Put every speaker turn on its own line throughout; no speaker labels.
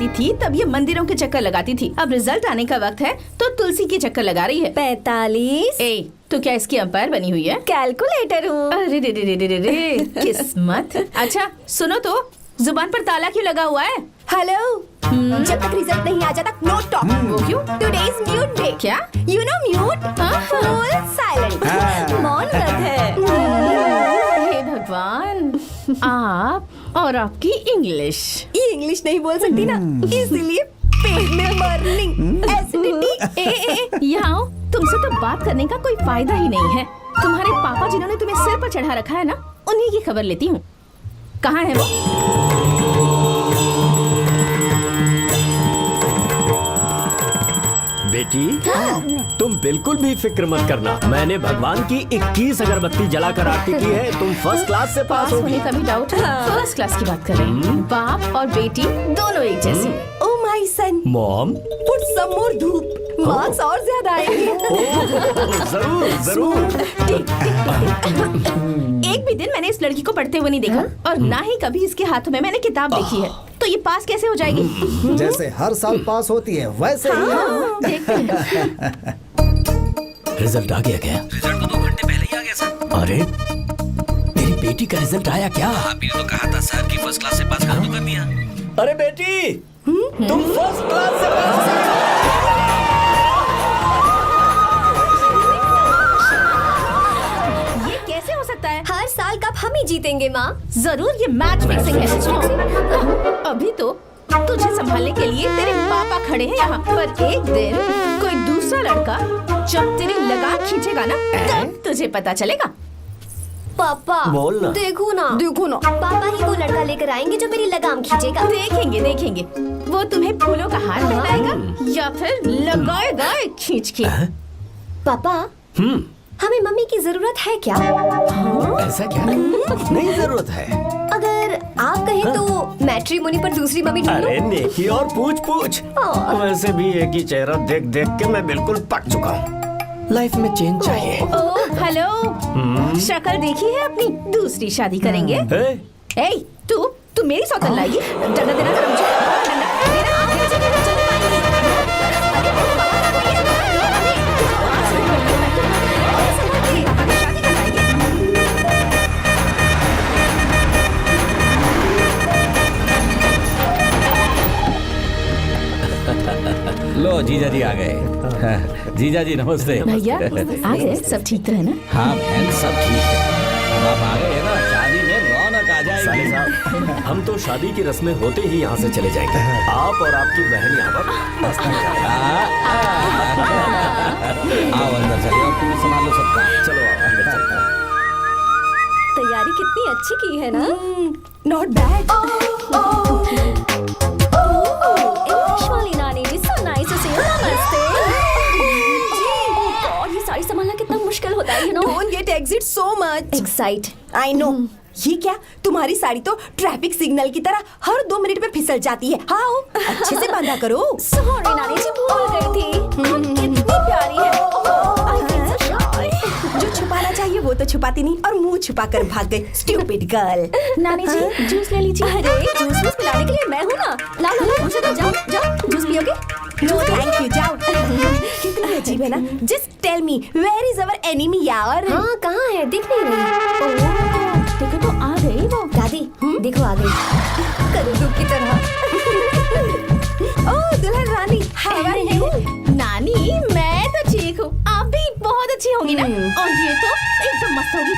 पढ़ती थी तब ये मंदिरों के चक्कर लगाती थी। अब रिजल्ट आने का वक्त है तो तुलसी के चक्कर लगा रही है।
45।
ए, तो क्या इसकी अंपायर बनी हुई है?
कैलकुलेटर हूँ।
अरे रे रे रे रे रे, किस्मत। अच्छा सुनो तो, जुबान पर ताला क्यों लगा हुआ है?
हेलो, जब तक रिजल्ट नहीं आ जाता नो टॉक।
वो क्यों?
Today is mute day.
क्या?
You know mute, full silent, मौन व्रत है।
हे भगवान, आप और आपकी इंग्लिश।
ये इंग्लिश नहीं बोल सकती ना, इसलिए पेट में बर्निंग, एसिडिटी।
ए, यहाँ आओ। तुमसे तो बात करने का कोई फायदा ही नहीं है। तुम्हारे पापा जिन्होंने तुम्हें सिर पर चढ़ा रखा है ना, उन्हीं की खबर लेती हूँ। कहाँ है वो?
बेटी, तुम बिल्कुल भी फिक्र मत करना। मैंने भगवान की 21 अगरबत्ती जलाकर आरती की है। तुम फर्स्ट क्लास से पास होगी।
होने का भी डाउट है? फर्स्ट क्लास की बात कर रहे हैं। बाप और बेटी दोनों एक जैसी।
Oh my son,
mom,
put some more धूप, मार्क्स और ज्यादा आएंगे।
जरूर जरूर।
एक भी दिन मैंने इस लड़की को पढ़ते हुए नहीं देखा और ना ही कभी इसके हाथों में मैंने किताब देखी है। तो ये पास कैसे हो जाएगी?
जैसे हर साल पास होती है वैसे ही।
देखते हैं।
रिजल्ट आ गया क्या?
रिजल्ट तो 2 घंटे पहले ही आ गया सर।
अरे, तेरी बेटी का रिजल्ट आया क्या?
आपने तो कहा था सर कि फर्स्ट क्लास से पास कर तो कर दिया।
अरे बेटी, तुम फर्स्ट क्लास से पास हो।
ये कैसे हो सकता है?
हर साल कप हम ही जीतेंगे माँ।
जरूर ये मैच फिक्सिंग है। सुनो, अभी तो तुझे संभालने के लिए तेरे पापा खड़े हैं यहाँ, पर एक दिन कोई दूसरा लड़का जब तेरी लगाम खींचेगा ना, तब तुझे पता चलेगा।
पापा
बोलना।
देखो ना पापा ही वो लड़का लेकर आएंगे जो मेरी लगाम खींचेगा।
देखेंगे देखेंगे, वो तुम्हें फूलों का हार पहनाएगा या फिर लगाएगा एक खींच के।
पापा, हमें मम्मी की जरूरत है क्या?
ऐसा क्या? नहीं जरूरत है।
अगर आप कहें तो मैट्रिमोनी पर दूसरी मम्मी ढूंढ
अरे
लो।
नेकी और पूछ। वैसे भी एक ही चेहरा देख देख के मैं बिल्कुल पक चुका हूँ। लाइफ में चेंज चाहिए।
ओह हेलो, शक्ल देखी है अपनी? दूसरी शादी करेंगे।
ए?
ए, तू मेरी सौतन लाएगी? डंडा देना कर मुझे। डंडा देना, आप मुझे नहीं चल पाएंगी। अरे पापा को ये शादी कराएगी।
लो जीजा जी आ गए। जीजा जी नमस्ते।
भैया आ गए, सब ठीक तो है ना?
हाँ बहन सब ठीक है। अब आप आ गए ना, शादी में रौनक आ
साले
जाएगी।
साहब, हम तो शादी की रस्में होते ही यहाँ से चले जाएंगे। आप और आपकी बहन यहाँ पर
आओ अंदर चलिए और तुम संभालो सब काम।
चलो आप अंदर चलते हैं।
तैयारी कितनी अच्छी की है ना? Not bad. इंग्लिश वाली नानी जी, so nice to see you. नमस्ते। God, ये साड़ी संभालना कितना मुश्किल होता है, you know?
Don't get exit so much.
Excite.
I know. ये क्या, तुम्हारी साड़ी तो ट्रैफिक सिग्नल की तरह हर 2 मिनट में फिसल जाती है। हाँ, अच्छे से बांधा करो।
Sorry नानी जी, भूल गई थी। कितनी प्यारी है। I feel so shy.
जो छुपाना चाहिए वो तो छुपाती नहीं और मुंह छुपाकर भाग गई। Stupid girl.
नानी जी जूस ले लीजिए।
अरे जूस वूस पिलाने के लिए मैं हूँ ना। लाओ मुझे तो जाओ जूस पियोगे?
No, thank you. जाओ। कितनी अजीब है ना। Just tell me, where is our enemy यार?
हाँ कहाँ है, दिख नहीं रही।
देखो तो आ गई वो।
दादी देखो आ गई, कद्दू की तरह।
ओह दुल्हन रानी, how are you?
नानी मैं तो ठीक हूँ, आप भी बहुत अच्छी होंगी ना? और ये तो एकदम मस्त होगी।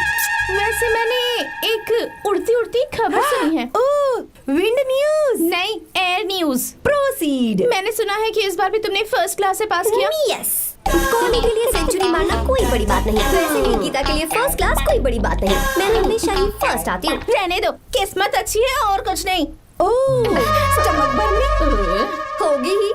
वैसे मैंने एक उड़ती उड़ती खबर सुनी है।
ओह, wind news.
नहीं, एयर न्यूज।
Proceed.
मैंने सुना है कि इस बार भी तुमने फर्स्ट क्लास से पास किया।
यस, कोहली के लिए सेंचुरी मारना कोई बड़ी बात नहीं। वैसे भी गीता के लिए फर्स्ट क्लास कोई बड़ी बात नहीं। मैं हमेशा ही फर्स्ट आती हूँ।
रहने दो, किस्मत अच्छी है और कुछ नहीं।
ओह, स्टमक बर्निंग
होगी ही,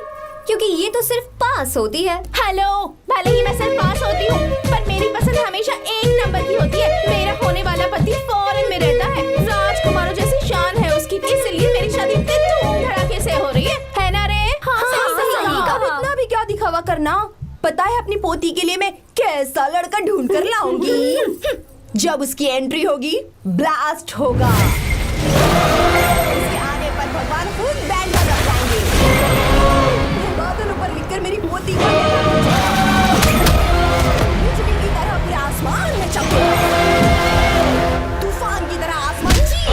क्योंकि ये तो सिर्फ पास होती है।
हेलो, भले ही मैं सिर्फ पास होती हूँ, पर मेरी पसंद हमेशा 1 नंबर की होती है। मेरा होने वाला पति फॉरेन में रहता है, राजकुमारों जैसी शान है उसकी, इसलिए मेरी शादी इतने धूम धड़ाके से हो रही है ना रे? हाँ,
सही कहा।
अब इतना भी क्या दिखावा करना। पता है अपनी पोती के लिए मैं कैसा लड़का ढूंढ कर लाऊंगी। जब उसकी एंट्री होगी ब्लास्ट होगा। इसके आने पर भगवान खुद बैंड बजा जाएंगे। बिजली की तरह पूरे आसमान में चमको, तूफान की तरह आसमान चीर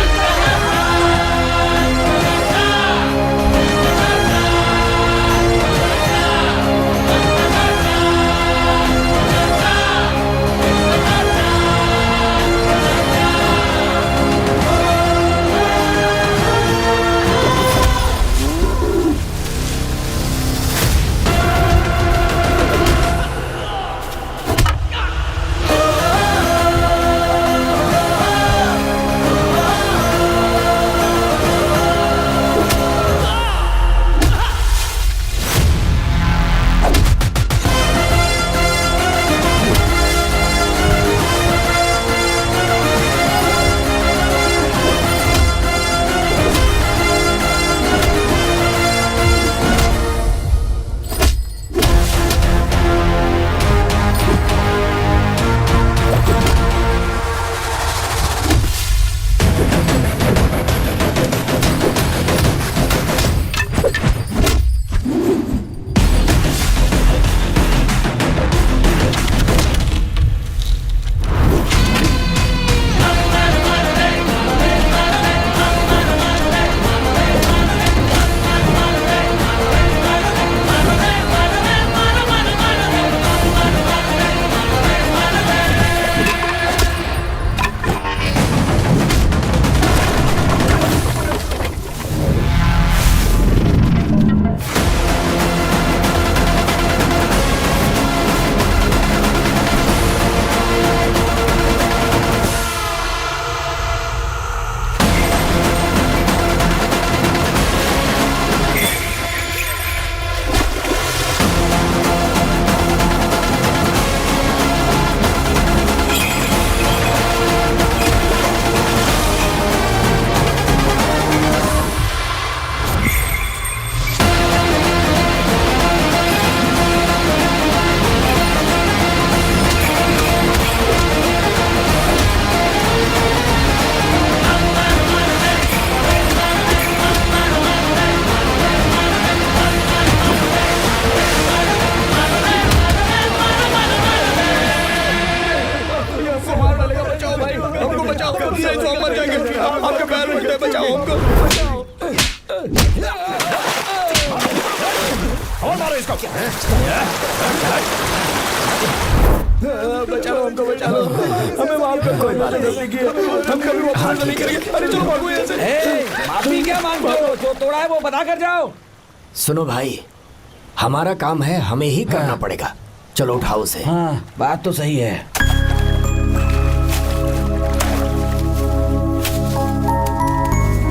बचाओ हमको, बचाओ हमें, माफ कर, कोई बात नहीं, हम कभी वो अपराध नहीं करेंगे। अरे चलो भागो यहाँ से। माफी क्या मांगते हो? जो तोड़ा है वो बता कर जाओ।
सुनो भाई, हमारा काम है, हमें ही करना पड़ेगा। चलो उठाओ उसे।
हाँ बात तो सही है।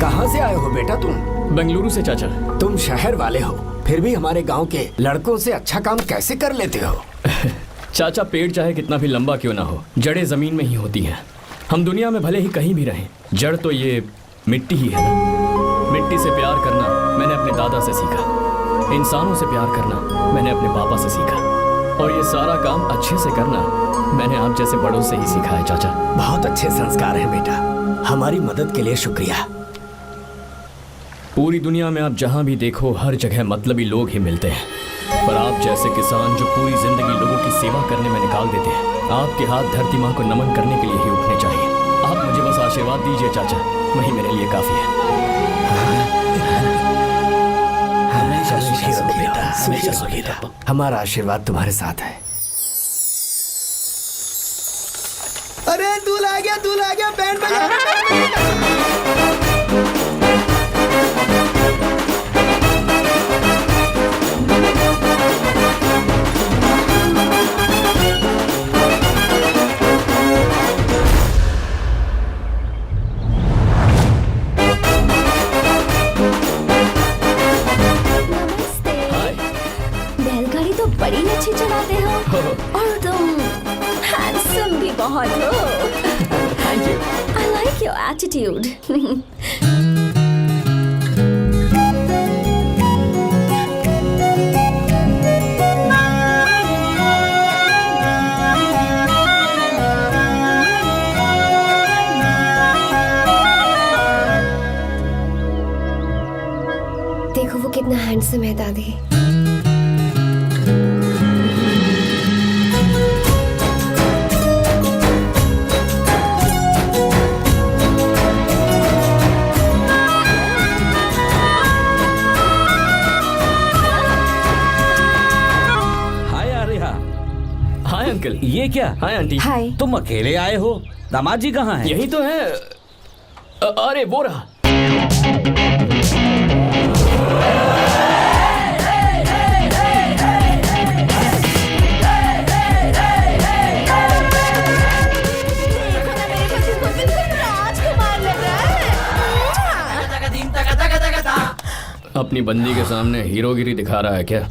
कहाँ से आए हो बेटा तुम?
बेंगलुरु से चाचा।
तुम शहर वाले हो, फिर भी हमारे गांव के लड़कों से अच्छा काम कैसे कर लेते हो?
चाचा, पेड़ चाहे कितना भी लंबा क्यों ना हो, जड़ें जमीन में ही होती हैं। हम दुनिया में भले ही कहीं भी रहें, जड़ तो ये मिट्टी ही है ना। मिट्टी से प्यार करना मैंने अपने दादा से सीखा, इंसानों से प्यार करना मैंने अपने पापा से सीखा, और ये सारा काम अच्छे से करना मैंने आप जैसे बड़ों से ही सीखा है चाचा।
बहुत अच्छे संस्कार हैं बेटा, हमारी मदद के लिए शुक्रिया।
पूरी दुनिया में आप जहाँ भी देखो, हर जगह मतलबी लोग ही मिलते हैं, पर आप जैसे किसान जो पूरी जिंदगी लोगों की सेवा करने में निकाल देते हैं, आपके हाथ धरती माँ को नमन करने के लिए ही उठने चाहिए। आप मुझे बस आशीर्वाद दीजिए चाचा, वही मेरे लिए काफी है।
हमेशा सुखी रहो बेटा, हमेशा सुखी रहो। हमारा आशीर्वाद तुम्हारे साथ है।
अरे दूल्हा आ गया, बैंड बजा।
बैलगाड़ी तो बड़ी अच्छी चलाते हो, और तुम हैंडसम भी बहुत हो।
Thank you.
I like your attitude. देखो वो कितना हैंडसम है दादी।
अंकल ये क्या?
Hi aunty.
हाय।
तुम अकेले आए हो? दामाद जी कहाँ हैं?
यही तो है। अरे वो रहा।
राजकुमार लग रहा है।
अपनी बंदी के सामने हीरोगिरी दिखा रहा है क्या?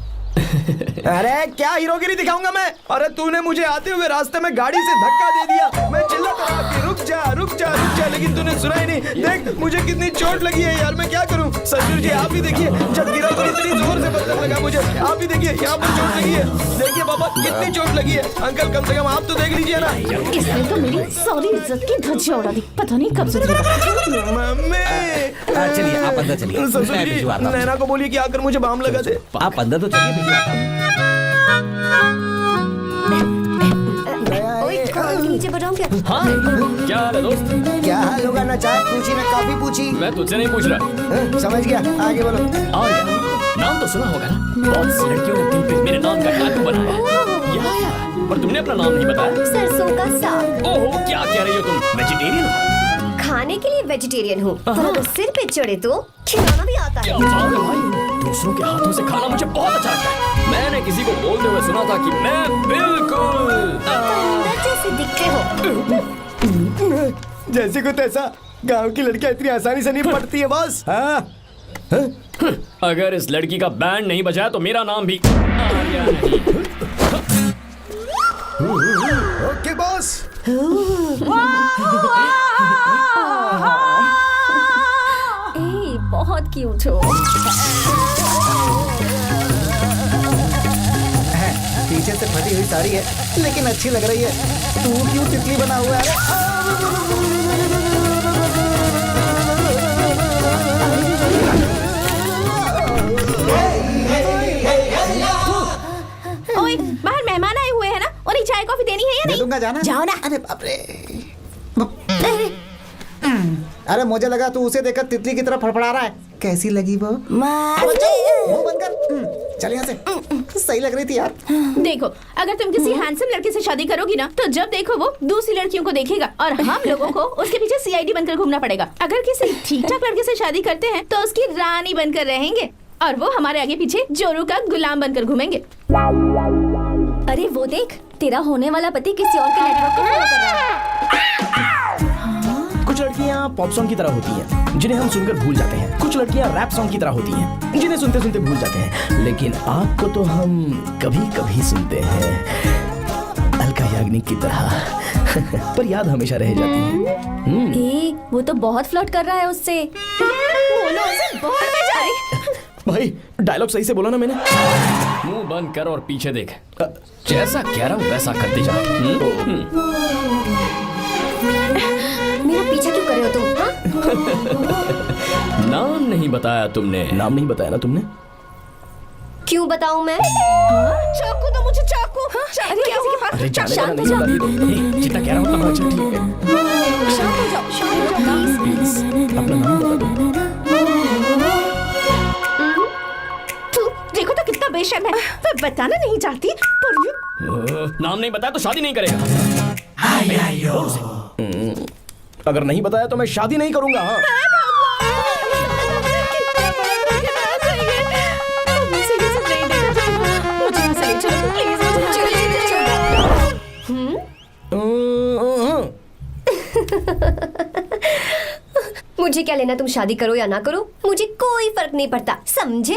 अरे क्या हीरोगिरी दिखाऊंगा मैं? अरे तूने मुझे आते हुए रास्ते में गाड़ी से धक्का दे दिया। मैं चिल्लाता रहा कि रुक जा रुक जा रुक जा, लेकिन तूने सुना ही नहीं। देख मुझे कितनी चोट लगी है यार, मैं क्या करूं? ससुर जी आप ही देखिए, जब गिरा तो इतनी जोर से पत्थर लगा मुझे। आप ही देखिए यहाँ पर चोट लगी है। देखिए पापा कितनी चोट लगी है। अंकल कम से कम आप तो देख लीजिए ना।
इसने तो मेरी सारी इज्जत की धज्जियां उड़ा दी। पता नहीं कब सुधरेगा।
मम्मी
चलिए आप अंदर चलिए,
ससुर
मैं
जी
भिजवाता हूँ।
नैना को बोलिए कि आकर मुझे बाम लगा दे।
आप अंदर तो चलिए, भिजवाता हूँ।
ओए कान के नीचे बताऊं क्या?
हाँ क्या हाल है दोस्त?
क्या हाल होगा ना? चाय पूछी ना कॉफी पूछी?
मैं तुझसे नहीं पूछ रहा।
समझ गया, आगे बोलो।
और क्या? नाम तो सुना होगा ना? बहुत सी लड़कियों ने दिल पे मेरे नाम का टैटू बनाया। यार पर तुमने अपना नाम नहीं बताया।
सरसों का साग।
ओहो क्या कह रही हो तुम? वेजिटेरियन हो?
खाने के लिए वेजिटेरियन हूँ, पर अगर सिर पे चढ़े तो खिलाना भी आता
क्या
है।
बात है भाई, दूसरों के हाथों से खाना मुझे बहुत अच्छा लगता है। मैंने किसी को बोलते हुए सुना था कि मैं बिल्कुल
अंदर जैसे दिखते हो।
जैसे को तैसा। गांव की लड़कियां इतनी आसानी से नहीं पटती है बस। हाँ
अगर इस लड़की का बैंड नहीं बजा तो मेरा नाम भी आर्या नहीं।
Okay boss.
ए, बहुत क्यूट हो।
पीछे से फटी हुई साड़ी है लेकिन अच्छी लग रही है। तू क्यों तितली बना हुआ है?
ओए बाहर मेहमान आए हुए हैं ना, उन्हें चाय कॉफी देनी है या
दे
नहीं?
दूंगा, जाना।
जाओ ना।
अरे बाप रे। अरे मुझे लगा तू उसे देखकर तितली की तरह फड़फड़ा रहा है। कैसी लगी वो? मुंह बंद कर। चल यहाँ से। सही लग रही थी यार।
देखो अगर तुम किसी हैंडसम लड़के से शादी करोगी ना, तो जब देखो वो दूसरी लड़कियों को देखेगा और हम लोगों को उसके पीछे सीआईडी बनकर घूमना पड़ेगा। अगर किसी ठीक ठाक लड़के से शादी करते हैं तो उसकी रानी बनकर रहेंगे और वो हमारे आगे पीछे जोरू का गुलाम बनकर घूमेंगे।
अरे वो देख, तेरा होने वाला पति किसी और के नेटवर्क को फॉलो कर रहा है।
कुछ लड़कियां पॉप सॉन्ग की तरह होती हैं, जिन्हें हम सुनकर भूल जाते हैं। कुछ लड़कियां रैप सॉन्ग की तरह होती हैं, जिन्हें सुनते सुनते भूल जाते हैं। लेकिन आपको तो हम कभी कभी सुनते हैं, अलका याग्निक की तरह। पर याद हमेशा रह जाती है।
ए, वो तो बहुत फ्लर्ट कर रहा है उससे।
बोलो उसे बहुत मजा आई।
भाई डायलॉग सही से बोला ना मैंने?
मुंह बंद कर और पीछे देख। जैसा कह रहा हूँ वैसा करते जा।
मेरा पीछा क्यों कर रहे हो तुम? हाँ?
नाम नहीं बताया तुमने।
नाम नहीं बताया ना तुमने?
क्यों बताऊं मैं?
चाकू दो मुझे, चाकू।
अरे
किसी के पास
अरे जाने
शांत
देना,
हो
नहीं
जाओ।
बता रही। जितना कह रहा हूँ उतना अच्छा ठीक है।
शांत हो जाओ, शांत हो जाओ प्लीज।
अपना नाम बता दो।
तू देखो तो कितना बेशर्म है। मैं बताना नहीं चाहती पर ये
नाम नहीं बताया तो शादी नहीं करेगा।
अगर नहीं बताया तो मैं शादी नहीं करूंगा। हाँ
मुझे क्या लेना तुम शादी करो या ना करो, मुझे कोई फर्क नहीं पड़ता, समझे?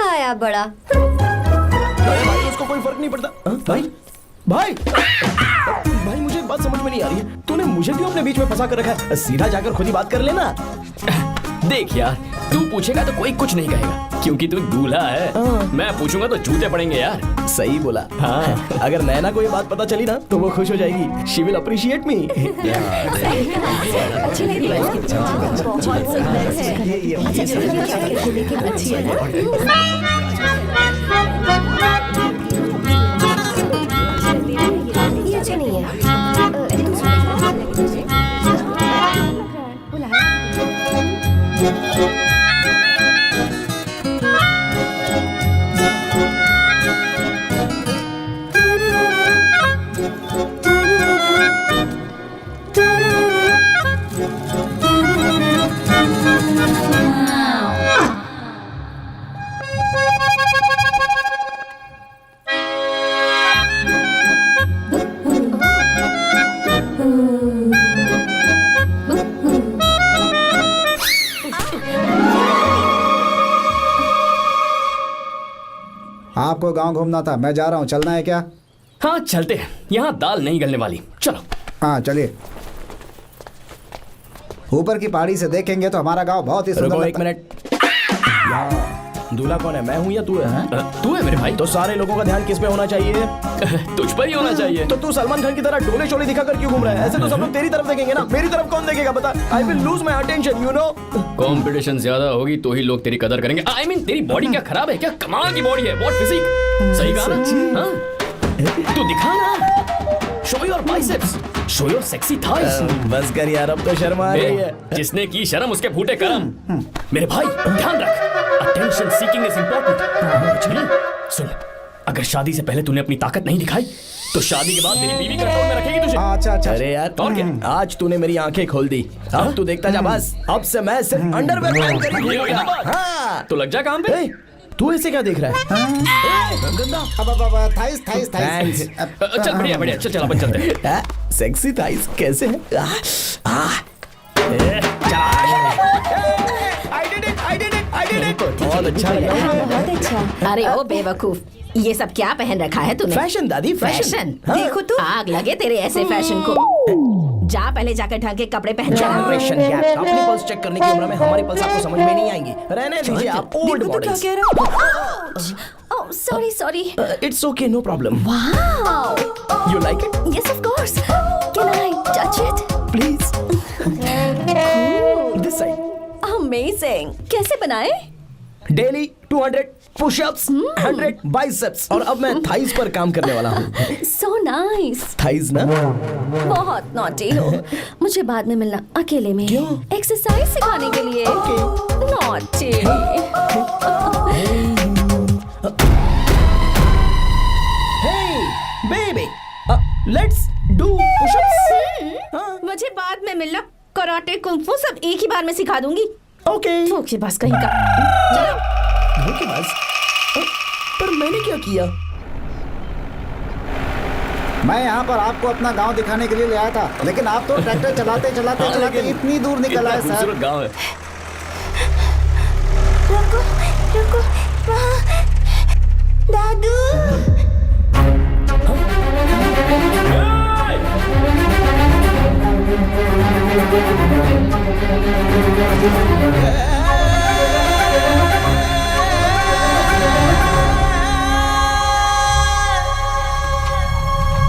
आया बड़ा।
भाई उसको कोई फर्क नहीं पड़ता। हाँ? भाई भाई भाई मुझे एक बात समझ में नहीं आ रही है। तूने मुझे क्यों अपने बीच में फंसा कर रखा है? सीधा जाकर खुद ही बात कर लेना।
देख यार, तू पूछेगा तो कोई कुछ नहीं कहेगा क्योंकि तू दूल्हा है। मैं पूछूंगा तो जूते पड़ेंगे यार।
सही बोला। हाँ अगर नैना को ये बात पता चली ना तो वो खुश हो जाएगी। शी विल अप्रिशिएट मी।
अच्छी लगी है। बहुत ये अच्छा नहीं है।
आपको गांव घूमना था, मैं जा रहा हूँ, चलना है क्या?
हाँ चलते हैं, यहाँ दाल नहीं गलने वाली, चलो।
हाँ चलिए। ऊपर की पहाड़ी से देखेंगे तो हमारा गांव बहुत ही सुंदर
रुको एक
लगता है।
मिनट। दूल्हा कौन है, मैं हूँ या तू है?
तू है मेरे भाई।
तो सारे लोगों का ध्यान किस पे होना चाहिए?
तुझ पर ही होना चाहिए।
तो तू सलमान खान की तरह डोले शोले दिखाकर क्यों घूम रहा है? ऐसे तो सब लोग तेरी तरफ देखेंगे ना, मेरी तरफ कौन देखेगा बता? I will lose my attention, you know.
Competition ज्यादा होगी तो ही लोग तेरी कदर करेंगे। आई मीन तेरी बॉडी क्या खराब है क्या? कमाल की बॉडी है, व्हाट फिजिक। सही कहा ना? हाँ? तू दिखा ना, show your biceps, show your sexy thighs.
बस कर यार, अब तो शर्म आ रही है।
जिसने की शर्म उसके फूटे करम। मेरे भाई ध्यान रख, अटेंशन सीकिंग इज इंपॉर्टेंट। सुन, अगर शादी से पहले तूने अपनी ताकत नहीं दिखाई तो शादी के बाद तेरी बीवी कंट्रोल में रखेगी तुझे।
अच्छा अच्छा।
अरे यार
और क्या?
आज तूने मेरी आंखें खोल दी, अब तू देखता जा बस। अब से मैं सिर्फ अंडरवेयर पहन कर ही
ये हो गया
घूमूंगा।
बात।
हाँ।
तो लग जा काम पे।
ए, तू ऐसे क्या देख रहा है? गंदा।
अब थाइस थाइस थाइस।
चल बढ़िया बढ़िया, चल चल अपन चलते हैं।
सेक्सी थाइस कैसे है? बहुत अच्छा लगा।
बहुत अच्छा।
अरे ओ बेवकूफ, ये सब क्या पहन रखा है तूने?
फैशन दादी, फैशन। हाँ।
देखो तो
आग लगे तेरे ऐसे फैशन को। जा पहले जाकर ढंग के कपड़े पहन कर आ।
Generation gap. अपनी पल्स चेक करने की उम्र में हमारी पल्स आपको समझ में नहीं आएंगी। रहने दीजिए, आप ओल्ड
देखो तो क्या
मॉडल्स।
कह रहा है।
Oh sorry sorry.
It's okay, no problem.
Wow,
you like it?
Yes of course. Can I touch it?
Please. This side.
Amazing. कैसे बनाए?
डेली 200 पुशअप्स, 100 बाइसेप्स, और अब मैं थाइस पर काम करने वाला हूँ।
So nice.
थाइस ना?
बहुत नॉटी हो। मुझे बाद में मिलना अकेले में।
क्यों?
एक्सरसाइज सिखाने के लिए। Naughty.
Hey, baby, let's do push-ups.
मुझे बाद में मिलना, कराटे कुंफू सब एक ही बार में सिखा दूंगी।
Okay.
धोखेबाज कहीं का। चलो।
धोखेबाज? पर मैंने क्या किया?
मैं यहाँ पर आपको अपना गांव दिखाने के लिए ले आया था, लेकिन आप तो ट्रैक्टर चलाते चलाते चलाते इतनी दूर निकल आए सर।
खूबसूरत गाँव है।
रुको रुको, वहाँ दादू।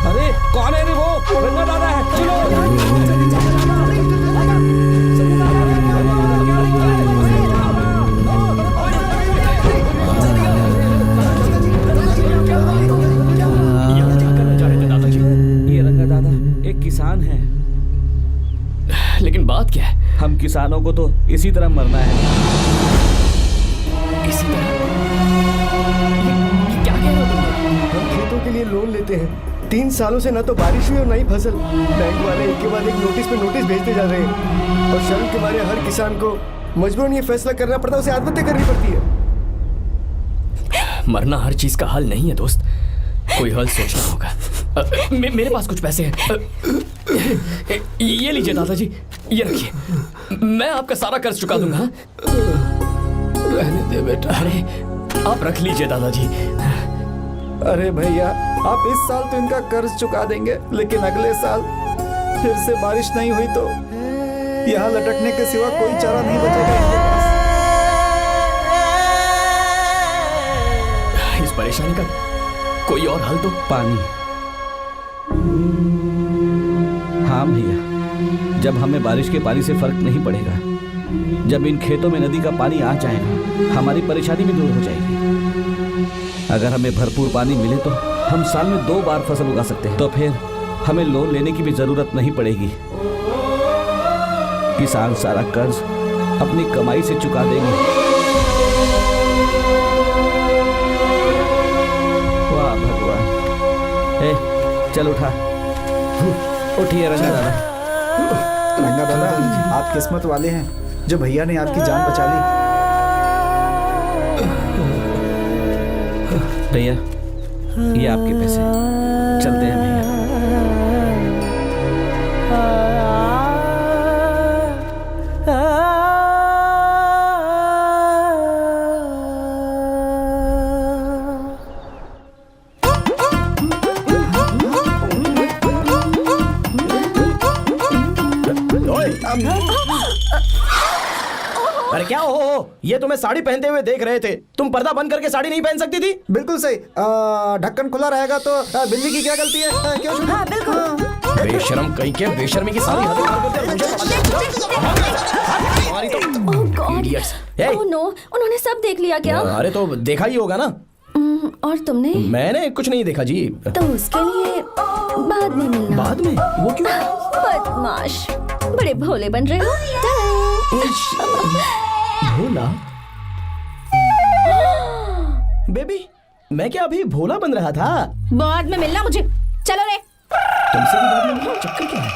अरे कौन है रे वो? रंगा दादा है, चलो।
यहाँ क्या करने जा रहे थे दादाजी?
ये रंगा दादा एक किसान है।
लेकिन बात क्या है?
हम किसानों को तो इसी तरह मरना है।
इसी तरह ये क्या कह रहे हो तुम?
हम खेतों के लिए लोन लेते हैं। 3 सालों से ना तो बारिश हुई और ना ही फसल। बैंक वाले एक के बाद एक नोटिस पे नोटिस भेजते जा रहे हैं और शर्म के मारे हर किसान को मजबूरन ये फैसला करना पड़ता है, उसे आत्महत्या करनी पड़ती है।
मरना हर चीज का हल नहीं है दोस्त, कोई हल सोचना होगा। मेरे पास कुछ पैसे हैं। ये लीजिए दादाजी, ये रखिए, मैं आपका सारा कर्ज चुका दूंगा।
रहने दे बेटा।
अरे आप रख लीजिए दादाजी।
अरे भैया, आप इस साल तो इनका कर्ज चुका देंगे, लेकिन अगले साल फिर से बारिश नहीं हुई तो यहाँ लटकने के सिवा कोई चारा नहीं बचेगा इनके पास।
इस परेशानी का कोई और हल तो?
पानी। हाँ भैया, जब हमें बारिश के पानी से फर्क नहीं पड़ेगा, जब इन खेतों में नदी का पानी आ जाएगा, हमारी परेशानी भी दूर हो जाएगी। अगर हमें भरपूर पानी मिले तो हम साल में 2 बार फसल उगा सकते हैं, तो फिर हमें लोन लेने की भी जरूरत नहीं पड़ेगी। किसान सारा कर्ज अपनी कमाई से चुका देंगे। वाह भगवान। ए, चल उठा, उठिए रंगा दादा।
रंगा दादा, आप किस्मत वाले हैं जो भैया ने आपकी जान बचा ली।
भैया ये आपके पैसे, चलते हैं भैया।
अरे क्या हो, ये तुम्हें साड़ी पहनते हुए देख रहे थे, तुम पर्दा बंद करके साड़ी नहीं पहन सकती थी?
बिल्कुल सही। ढक्कन खुला रहेगा तो बिल्ली की क्या गलती है? क्यों छोटू?
हाँ बिल्कुल।
बेशरम कहीं के, बेशर्मी की सारी हदें पार करते हो। मुझे
oh god,
Idiots. Hey.
Oh no, उन्होंने सब देख लिया क्या?
अरे तो देखा ही होगा ना।
और तुमने?
मैंने कुछ नहीं देखा जी।
तो उसके लिए बाद में मिलना।
बाद में? वो क्यों?
बदमाश, बड़े भोले बन रहे हो।
भोला? बेबी, मैं क्या अभी भोला बन रहा था?
बाद में मिलना मुझे। चलो रे।
तुमसे भी बाद में मिलना? चक्कर क्या है?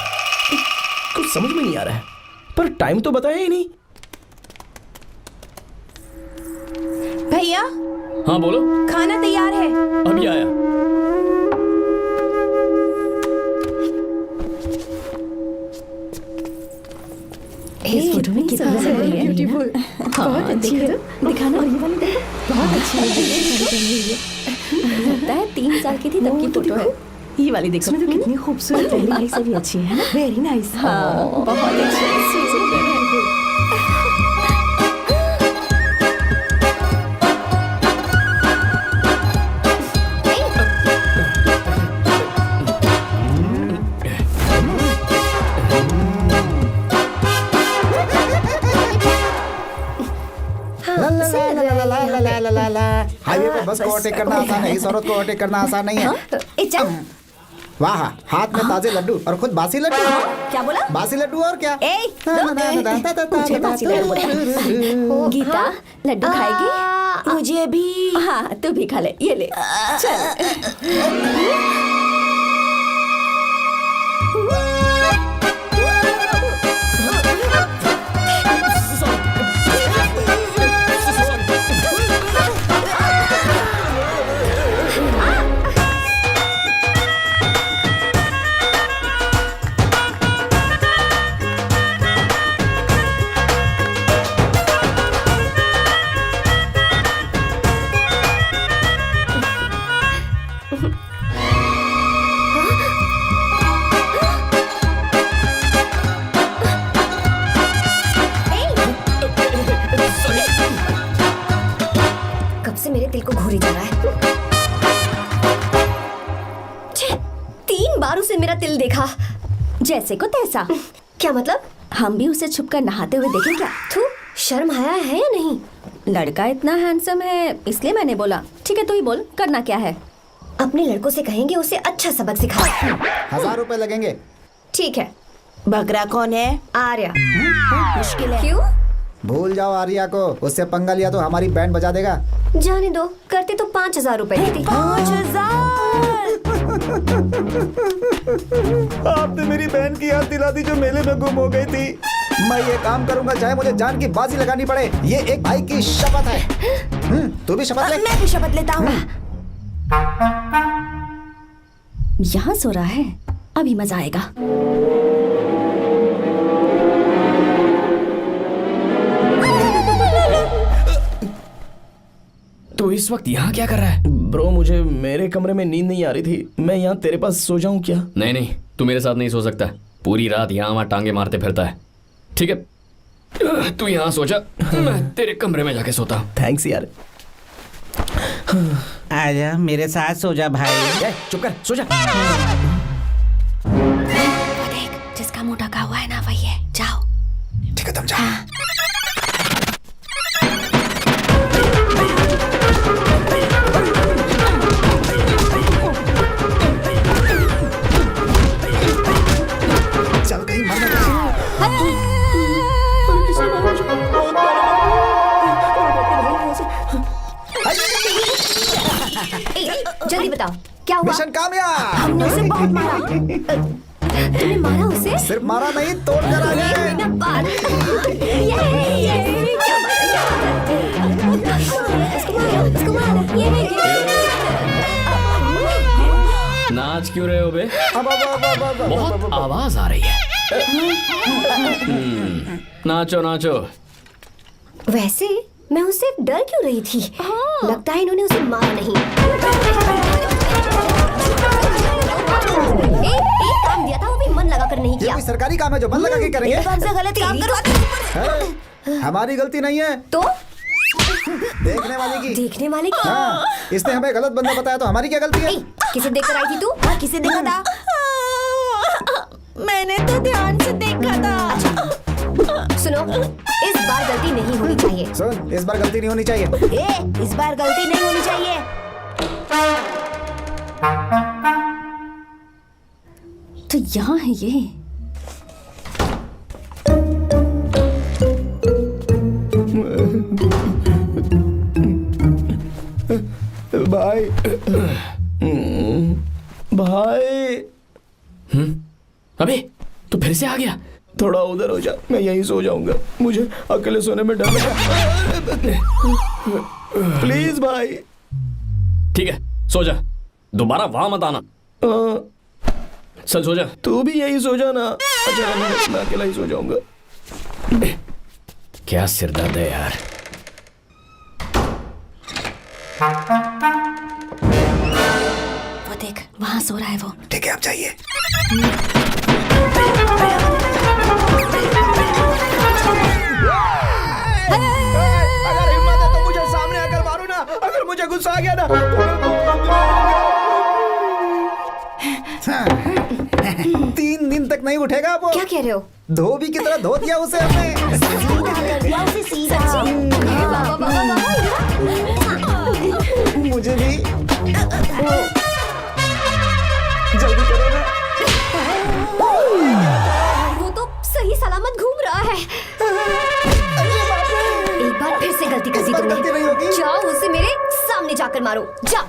कुछ समझ में नहीं आ रहा है। पर टाइम तो बताया ही नहीं।
भैया
हाँ बोलो।
खाना तैयार है।
अभी आया।
इस फोटो में कितना ब्यूटीफुल। हाँ देखो, दिखाना। बहुत अच्छी है। लगता है 3 साल की थी तब की फोटो है।
ये वाली देखो तो कितनी खूबसूरत है।
पहली से भी अच्छी है ना?
Very nice.
हाँ बहुत अच्छी।
हाईवे पे बस को ओवरटेक करना आसान है, इस औरत को ओवरटेक करना आसान नहीं है। वाह, हाथ में ताजे लड्डू और खुद बासी लड्डू।
क्या बोला?
बासी लड्डू और क्या?
मुझे बासी लड्डू बोला। गीता लड्डू खाएगी?
मुझे भी।
हाँ तू भी खा ले, ये ले। चल।
मेरे दिल को घूरी जा रहा है। 3 बार उसे मेरा तिल देखा,
जैसे को तैसा।
क्या मतलब?
हम भी उसे छुपकर नहाते हुए देखें क्या?
थू, शर्म आया है या नहीं?
लड़का इतना हैंडसम है इसलिए मैंने बोला। ठीक है तू ही बोल, करना क्या है?
अपने लड़कों से कहेंगे उसे अच्छा सबक सिखाओ।
1000 रुपए लगेंगे।
ठीक है।
बकरा कौन है?
आर्या।
मुश्किल है।
क्यों?
भूल जाओ आर्या को, उससे पंगा लिया तो हमारी बैंड बजा देगा।
जाने दो, करते तो 5000 रुपए देती।
5000।
आपने मेरी बहन की याद दिला दी जो मेले में गुम हो गई थी। मैं ये काम करूंगा चाहे मुझे जान की बाजी लगानी पड़े। ये एक भाई की शपथ है। तू भी शपथ ले।
मैं भी शपथ लेता हूँ।
यहाँ सो रहा है, अभी मजा आएगा।
तो इस वक्त यहाँ क्या कर रहा है? ब्रो मुझे मेरे कमरे में नींद नहीं आ रही थी, मैं यहाँ तेरे पास सो जाऊँ क्या?
नहीं नहीं, तू मेरे साथ नहीं सो सकता। पूरी रात यहाँ वहाँ टांगे मारते फिरता है। ठीक है तू यहाँ सो जा, मैं तेरे कमरे में जाके सोता हूँ।
थैंक्स यार।
आजा मेरे साथ सो जा भाई।
चुप कर, सो जा।
देख, जिसका मुंह ढका हुआ है ना वही है। जाओ।
ठीक है तुम जाओ। चल कहीं मरना
जल्दी बताओ क्या हुआ?
मिशन कामयाब।
हमने उसे बहुत मारा।
तुमने मारा उसे?
सिर्फ मारा नहीं, तोड़ कर आ
एक
गए।
मिनट बाद। ये क्या बात है? उसको मारो। ये
नाच क्यों रहे हो बे? बहुत आवाज आ रही है। नाचो नाचो।
वैसे मैं उससे डर क्यों रही थी? लगता है इन्होंने उसे मारा नहीं। एक काम दिया था, वो भी मन लगा कर नहीं
ये
किया।
कोई सरकारी काम है जो मन लगा के करेंगे?
एकदम से गलत काम करो।
है? हमारी गलती नहीं है,
तो
देखने वाले की।
देखने वाले की?
हाँ, इसने हमें गलत बंदा बताया तो हमारी क्या गलती है?
किसे देखकर आई थी तू? हाँ, किसे देखा था?
मैंने तो ध्यान से देखा था।
सुनो, इस बार गलती नहीं होनी चाहिए।
सुन, इस बार गलती नहीं होनी चाहिए।
इस बार गलती नहीं होनी चाहिए।
तो यहाँ है ये।
भाई भाई।
अबे तू फिर से आ गया?
थोड़ा उधर हो जा, मैं यहीं सो जाऊंगा। मुझे अकेले सोने में डर लगा। प्लीज भाई।
ठीक है सो जा, दोबारा वहां मत आना। चल सो जा।
तू भी यहीं सो जाना। अच्छा मैं अकेला ही सो जाऊंगा।
क्या सिरदर्द है यार।
वो देख वहां सो रहा है वो।
ठीक है, आप जाइए।
अगर हिम्मत है तो मुझे सामने आकर मारो ना। अगर मुझे गुस्सा आ गया ना।
3 दिन तक नहीं उठेगा वो।
क्या कह रहे हो?
धोबी की तरह धो दिया उसे हमने। मुझे भी जल्दी करो ना।
वो तो सही सलामत घूम रहा है। एक बार फिर से गलती कर दी
गलती नहीं होगी।
तुमने। जाओ उसे मेरे सामने जाकर मारो। जाओ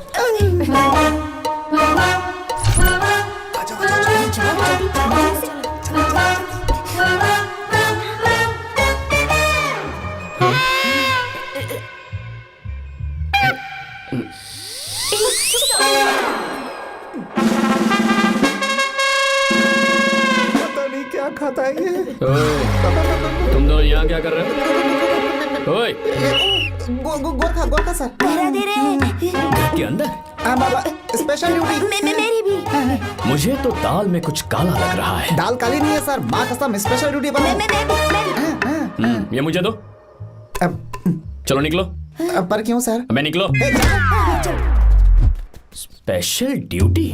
पता नहीं क्या खाता है ये।
ओए, तुम दोनों यहाँ क्या कर रहे हो? ओए,
गोरखा सर।
पहरा दे रहे हैं।
के अंदर?
हाँ बाबा, स्पेशल ड्यूटी।
मेरी भी।
मुझे तो दाल में कुछ काला लग रहा है।
दाल काली नहीं है सर, माँ कसम स्पेशल ड्यूटी पर।
ये मुझे दो। चलो निकलो।
पर क्यों सर?
मैं निकलो। Special duty?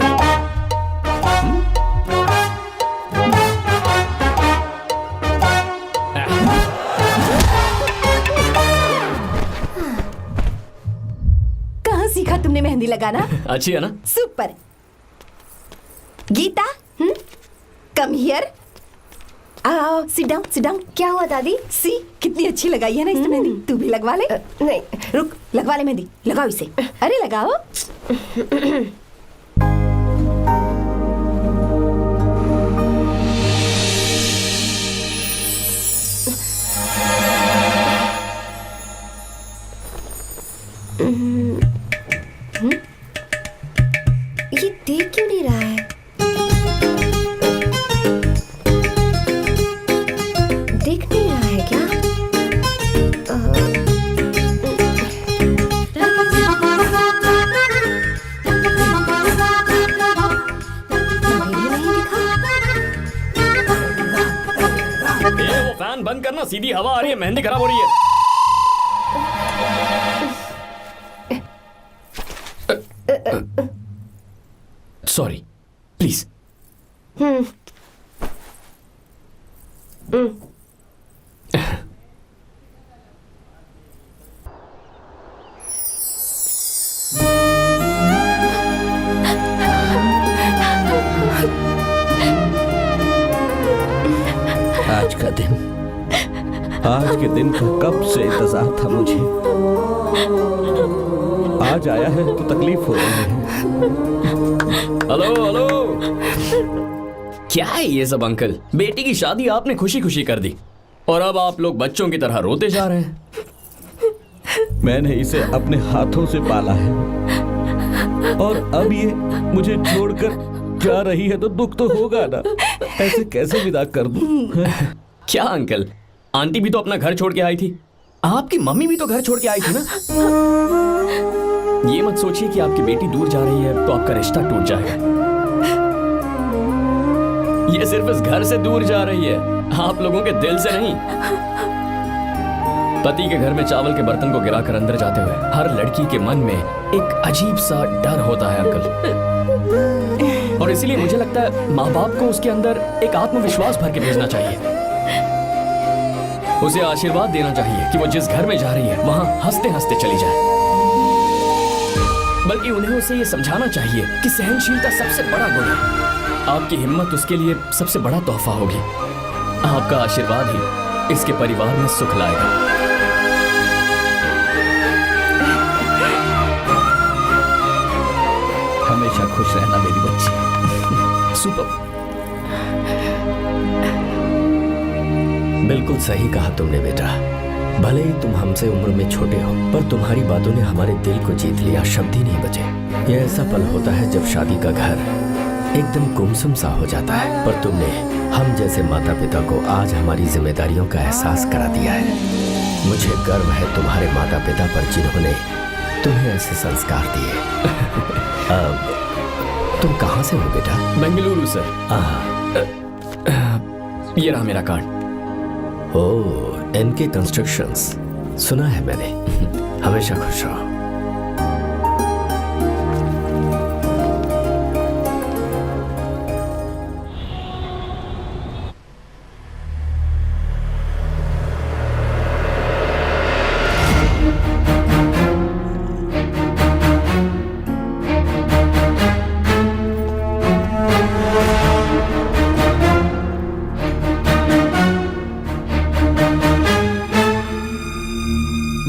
कहाँ सीखा तुमने मेहंदी लगाना?
अच्छी है ना?
सुपर। Geeta, come here. आओ, सिट डाउन, सिट डाउन।
क्या हुआ दादी?
सी कितनी अच्छी लगाई है ना इसने मेहंदी। तू भी लगवा ले।
नहीं,
रुक, लगवा ले मेहंदी। लगाओ इसे। अरे लगाओ।
ये देख क्यों नहीं रहा है? देख नहीं रहा है क्या?
वो फैन बंद करना, सीधी हवा आ रही है, मेहंदी खराब हो रही है। Sorry, please.
आज के दिन का कब से इंतजार था मुझे। आज आया है तो तकलीफ हो रही है।
हेलो हेलो, क्या है ये सब अंकल? बेटी की शादी आपने खुशी खुशी कर दी और अब आप लोग बच्चों की तरह रोते जा रहे हैं।
मैंने इसे अपने हाथों से पाला है और अब ये मुझे छोड़कर जा रही है तो दुख तो होगा ना। ऐसे कैसे विदा कर दूं?
क्या अंकल, आंटी भी तो अपना घर छोड़ के आई थी, आपकी मम्मी भी तो घर छोड़ के आई थी ना। ये मत सोचिए कि आपकी बेटी दूर जा रही है तो आपका रिश्ता टूट जाएगा। ये सिर्फ इस घर से दूर जा रही है, आप लोगों के दिल से नहीं। पति के घर में चावल के बर्तन को गिराकर अंदर जाते हुए हर लड़की के मन में एक अजीब सा डर होता है अंकल, और इसीलिए मुझे लगता है माँ बाप को उसके अंदर एक आत्मविश्वास भर के भेजना चाहिए। उसे आशीर्वाद देना चाहिए कि वो जिस घर में जा रही है वहां हंसते हंसते चली जाए। बल्कि उन्हें उसे ये समझाना चाहिए कि सहनशीलता सबसे बड़ा गुण है। आपकी हिम्मत उसके लिए सबसे बड़ा तोहफा होगी। आपका आशीर्वाद ही इसके परिवार में सुख लाएगा।
हमेशा खुश रहना मेरी बच्ची।
सुपर।
बिल्कुल सही कहा तुमने बेटा। भले ही तुम हमसे उम्र में छोटे हो, पर तुम्हारी बातों ने हमारे दिल को जीत लिया, शब्द ही नहीं बचे। यह ऐसा पल होता है जब शादी का घर एकदम गुमसुम सा हो जाता है, पर तुमने हम जैसे माता पिता को आज हमारी जिम्मेदारियों का एहसास करा दिया है। मुझे गर्व है तुम्हारे माता पिता पर जिन्होंने तुम्हें ऐसे संस्कार दिए। अब तुम कहाँ से हो बेटा?
बेंगलुरु सर। ये रहा मेरा कार्ड।
ओह, एनके कंस्ट्रक्शंस, सुना है मैंने। हमेशा खुश रहो।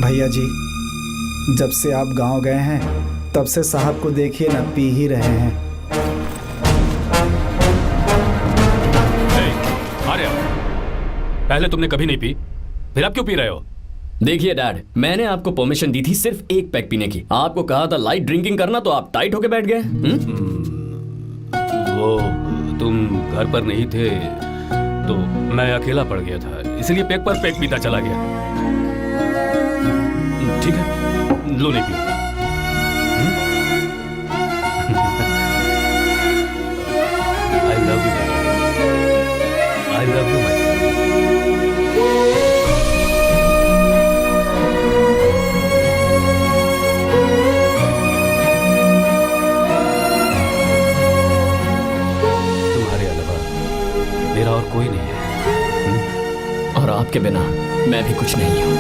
भैया जी, जब से आप गांव गए हैं तब से साहब को देखिए ना, पी ही रहे हैं।
अरे पहले तुमने कभी नहीं पी, फिर अब क्यों पी रहे हो?
देखिए डैड, मैंने आपको परमिशन दी थी सिर्फ एक पैक पीने की। आपको कहा था लाइट ड्रिंकिंग करना, तो आप टाइट होके बैठ गए।
वो तुम घर पर नहीं थे तो मैं अकेला पड़ गया था, इसलिए पैक पर पैक पीता चला गया। ठीक है, लो नहीं पियो। I love you, I love you, my son. तुम्हारे अलावा मेरा और कोई नहीं है।
और आपके बिना मैं भी कुछ नहीं हूँ।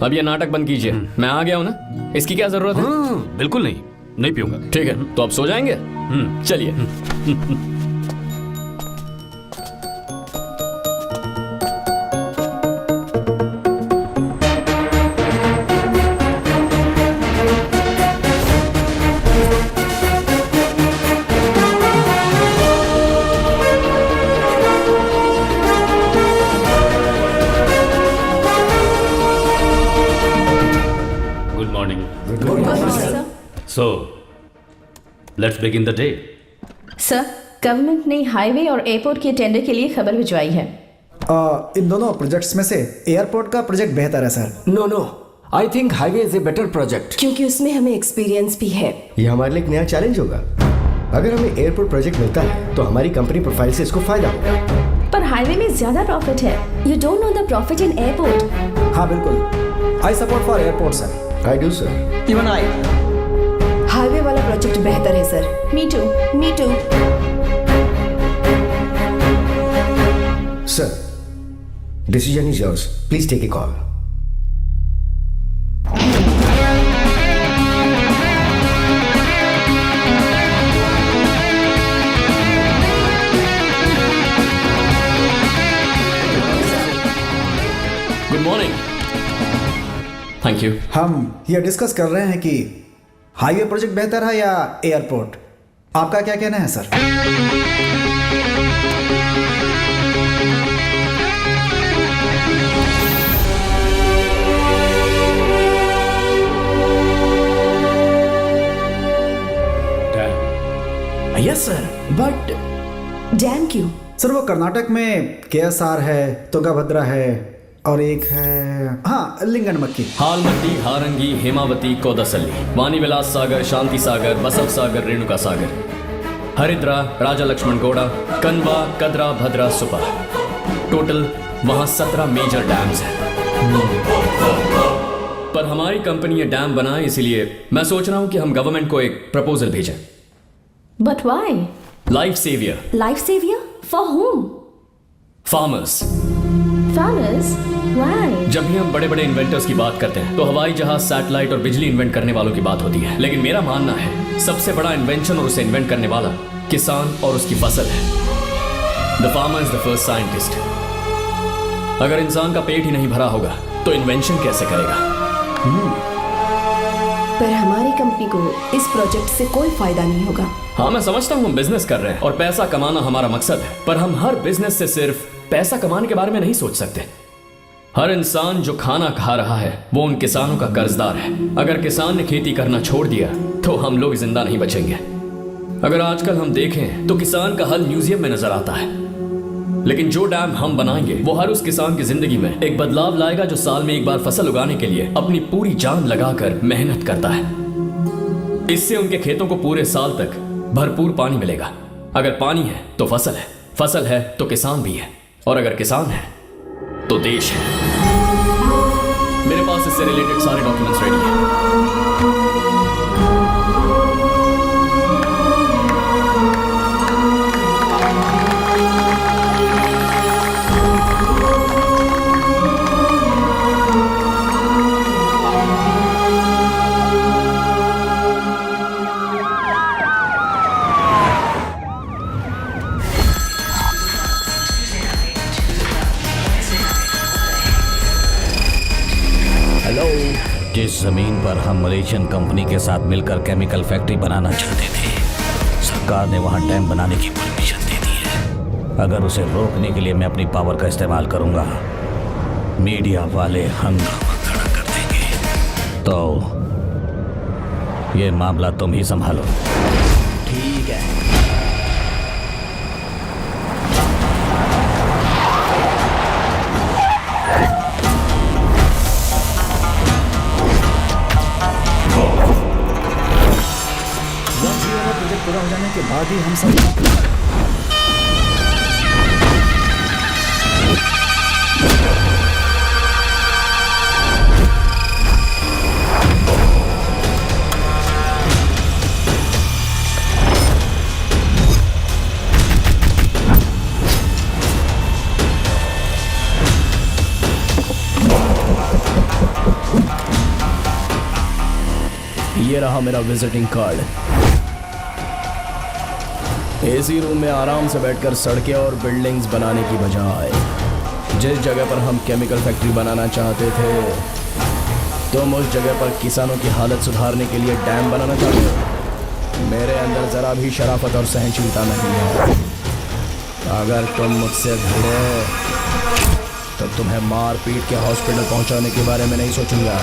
अब ये नाटक बंद कीजिए, मैं आ गया हूं ना, इसकी क्या जरूरत है?
बिल्कुल नहीं, नहीं पीऊंगा।
ठीक है, तो आप सो जाएंगे? चलिए।
So, let's begin the day.
Sir, government ने हाईवे और एयरपोर्ट के टेंडर के लिए खबर भिजवाई है।
इन दोनों प्रोजेक्ट्स में से एयरपोर्ट का प्रोजेक्ट बेहतर है sir.
No, I think highway is a better project,
क्योंकि उसमें हमें एक्सपीरियंस भी है।
ये हमारे लिए एक नया चैलेंज होगा। अगर हमें एयरपोर्ट प्रोजेक्ट मिलता है तो हमारी कंपनी प्रोफाइल से इसको फायदा होगा।
पर हाईवे में ज्यादा प्रॉफिट है।
You don't know the profit in airport.
हाँ बिल्कुल, I support for airport sir.
I do sir.
Even I. Highway वाला प्रोजेक्ट बेहतर है sir.
Me too, me too.
Sir, decision is yours, please take a call.
Good morning. Thank you.
हम ये discuss कर रहे हैं कि हाईवे प्रोजेक्ट बेहतर है या एयरपोर्ट? आपका क्या कहना है sir?
Yes sir, but
dam क्यों?
सर वो कर्नाटक में KSR है, तुंगभद्रा है और एक है हाँ लिंगनमक्की।
हालमती, हारंगी, हेमावती, कोदसल्ली, वानी विलास सागर, शांति सागर, बसव सागर, रेणुका सागर, हरिद्रा, राजा लक्ष्मण गौड़ा, कनवा, कदरा, भद्रा, सुपा। टोटल वहां 17 मेजर डैम्स हैं। पर हमारी कंपनी ये डैम बनाए, इसलिए मैं सोच रहा हूं कि हम गवर्नमेंट को एक प्रपोजल भेजें।
But why?
Life saviour.
Life saviour for whom?
Farmers.
Farmers? Why?
जब भी हम बड़े बड़े इन्वेंटर्स की बात करते हैं तो हवाई जहाज, सैटेलाइट और बिजली इन्वेंट करने वालों की बात होती है, लेकिन मेरा मानना है सबसे बड़ा इन्वेंशन और उसे इन्वेंट करने वाला किसान और उसकी फसल है। The farmer is the first scientist. अगर इंसान का पेट ही नहीं भरा होगा तो इन्वेंशन कैसे करेगा?
पर हमारी कंपनी को इस प्रोजेक्ट से कोई फायदा नहीं होगा।
हाँ, मैं समझता हूँ हम बिजनेस कर रहे हैं और पैसा कमाना हमारा मकसद है, पर हम हर बिजनेस से सिर्फ पैसा कमाने के बारे में नहीं सोच सकते। हर इंसान जो खाना खा रहा है वो उन किसानों का कर्जदार है। अगर किसान ने खेती करना छोड़ दिया तो हम लोग जिंदा नहीं बचेंगे। अगर आजकल हम देखें तो किसान का हल म्यूजियम में नजर आता है, लेकिन जो डैम हम बनाएंगे वो हर उस किसान की जिंदगी में एक बदलाव लाएगा जो साल में एक बार फसल उगाने के लिए अपनी पूरी जान लगाकर मेहनत करता है। इससे उनके खेतों को पूरे साल तक भरपूर पानी मिलेगा। अगर पानी है तो फसल है तो किसान भी है, और अगर किसान है तो देश है। मेरे पास इससे रिलेटेड सारे डॉक्यूमेंट्स रेडी हैं।
जिस जमीन पर हम मलेशियन कंपनी के साथ मिलकर केमिकल फैक्ट्री बनाना चाहते थे, सरकार ने वहां डैम बनाने की परमिशन दे दी है। अगर उसे रोकने के लिए मैं अपनी पावर का इस्तेमाल करूंगा, मीडिया वाले हंगामा खड़ा कर देंगे। तो ये मामला तुम ही संभालो।
ठीक है।
पूरा हो जाने के बाद ही हम सब
ये रहा मेरा विजिटिंग कार्ड। एसी रूम में आराम से बैठकर सड़कें और बिल्डिंग्स बनाने की बजाय जिस जगह पर हम केमिकल फैक्ट्री बनाना चाहते थे, तुम उस जगह पर किसानों की हालत सुधारने के लिए डैम बनाना चाहते हो। मेरे अंदर जरा भी शराफत और सहनशीलता नहीं है। अगर तुम मुझसे भिड़े तो तुम्हें मार पीट के हॉस्पिटल पहुंचाने के बारे में नहीं सोचूंगा,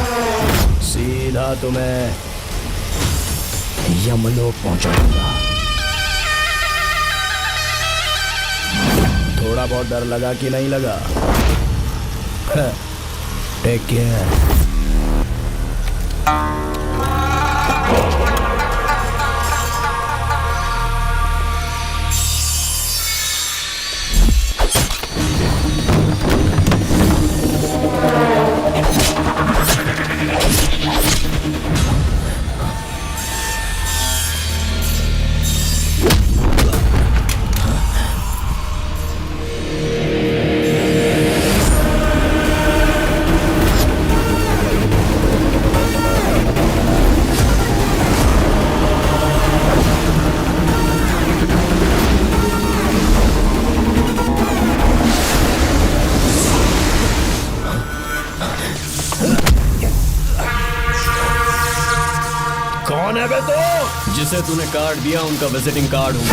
सीधा तुम्हें यमलोक पहुंचा दूंगा। थोड़ा बहुत डर लगा कि नहीं लगा? Take care.
जैसे तूने कार्ड दिया उनका विजिटिंग कार्ड हूँ।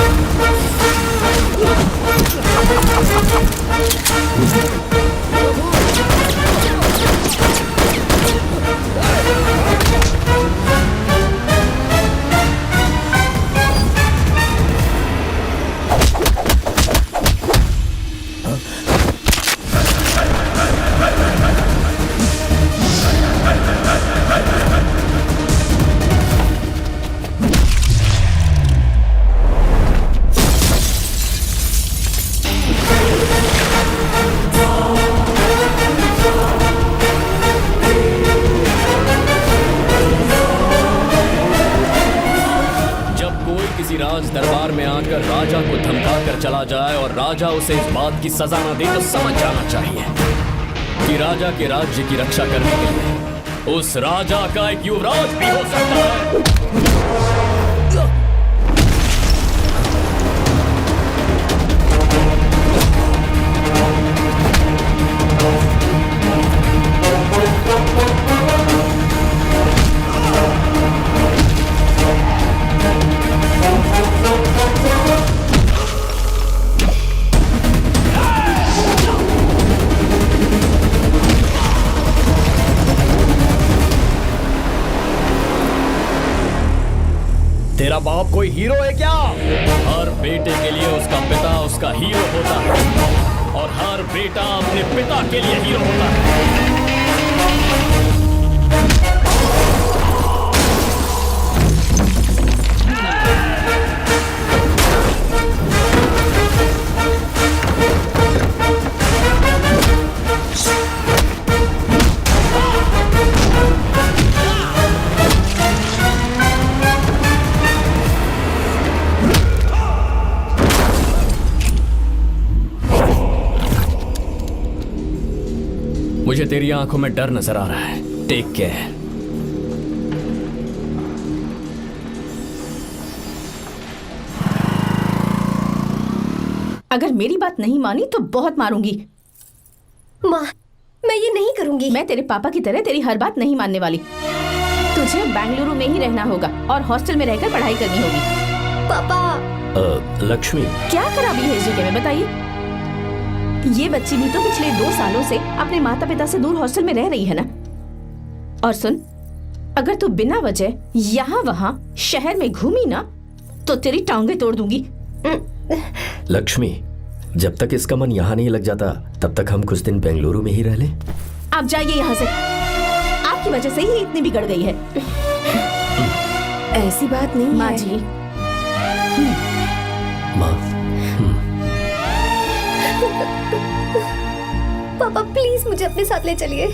राज दरबार में आकर राजा को धमका कर चला जाए और राजा उसे इस बात की सजा न दे तो समझ जाना चाहिए कि राजा के राज्य की रक्षा करने के लिए उस राजा का एक युवराज भी हो सकता है। तेरा बाप कोई हीरो है क्या? हर बेटे के लिए उसका पिता उसका हीरो होता है और हर बेटा अपने पिता के लिए हीरो होता है। मुझे तेरी आंखों में डर नजर आ रहा है। Take care.
अगर मेरी बात नहीं मानी तो बहुत मारूंगी।
माँ, मैं ये नहीं करूंगी।
मैं तेरे पापा की तरह तेरी हर बात नहीं मानने वाली। तुझे बेंगलुरु में ही रहना होगा और हॉस्टल में रहकर पढ़ाई करनी होगी।
पापा।
लक्ष्मी,
क्या खराबी है इस जगह में बताइए? ये बच्ची भी तो पिछले 2 सालों से अपने माता पिता से दूर हॉस्टल में रह रही है ना। और सुन, अगर तू बिना वजह यहाँ वहाँ शहर में घूमी ना तो तेरी टांगे तोड़ दूंगी।
लक्ष्मी, जब तक इसका मन यहाँ नहीं लग जाता तब तक हम कुछ दिन बेंगलुरु में ही रह लें।
आप जाइए यहाँ से। आपकी वजह से ही इतनी बिगड़ गई है।
ऐसी बात नहीं
माँ
है।
जी।
माँ,
पापा प्लीज मुझे अपने साथ ले चलिए।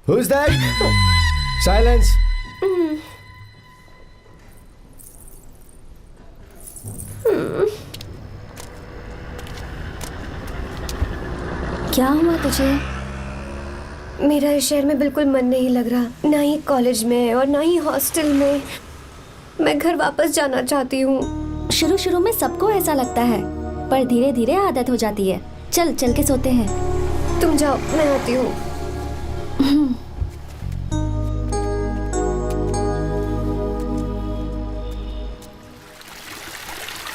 Who's that? Silence.
क्या हुआ तुझे? मेरा इस शहर में बिल्कुल मन नहीं लग रहा, ना ही कॉलेज में और ना ही हॉस्टल में। मैं घर वापस जाना चाहती हूँ।
शुरू शुरू में सबको ऐसा लगता है, पर धीरे धीरे आदत हो जाती है। चल चल के सोते हैं।
तुम जाओ, मैं आती हूँ।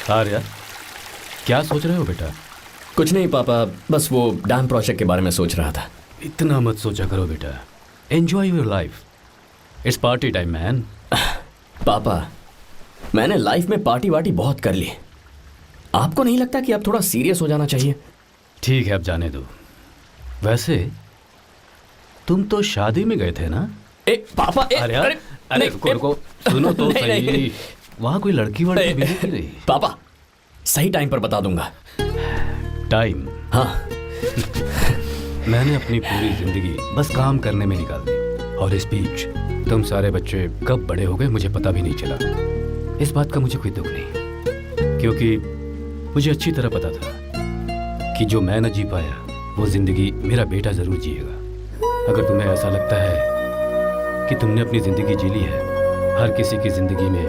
आर्या, क्या सोच रहे हो बेटा?
कुछ नहीं पापा, बस वो डैम प्रोजेक्ट के बारे में सोच रहा था।
इतना मत सोचा करो बेटा। Enjoy your life. It's party time man.
पापा, मैंने लाइफ में पार्टी वार्टी बहुत कर ली। आपको नहीं लगता कि अब थोड़ा सीरियस हो जाना चाहिए?
ठीक है, अब जाने दो। वैसे तुम तो शादी में गए थे ना?
पापा,
अरे रुको, सुनो तो सही। वहाँ कोई लड़की वड़की मिली कि नहीं?
पापा, सही टाइम पर बता दूंगा।
टाइम?
हाँ।
मैंने अपनी पूरी जिंदगी बस काम करने में निकाल दी। और इस बीच तुम सारे बच्चे कब बड़े हो गए मुझे पता भी नहीं चला। इस बात का मुझे कोई दुख नहीं, क्योंकि मुझे अच्छी तरह पता था कि जो मैं न जी पाया वो जिंदगी मेरा बेटा जरूर जिएगा। अगर तुम्हें ऐसा लगता है कि तुमने अपनी जिंदगी जी ली है, हर किसी की जिंदगी में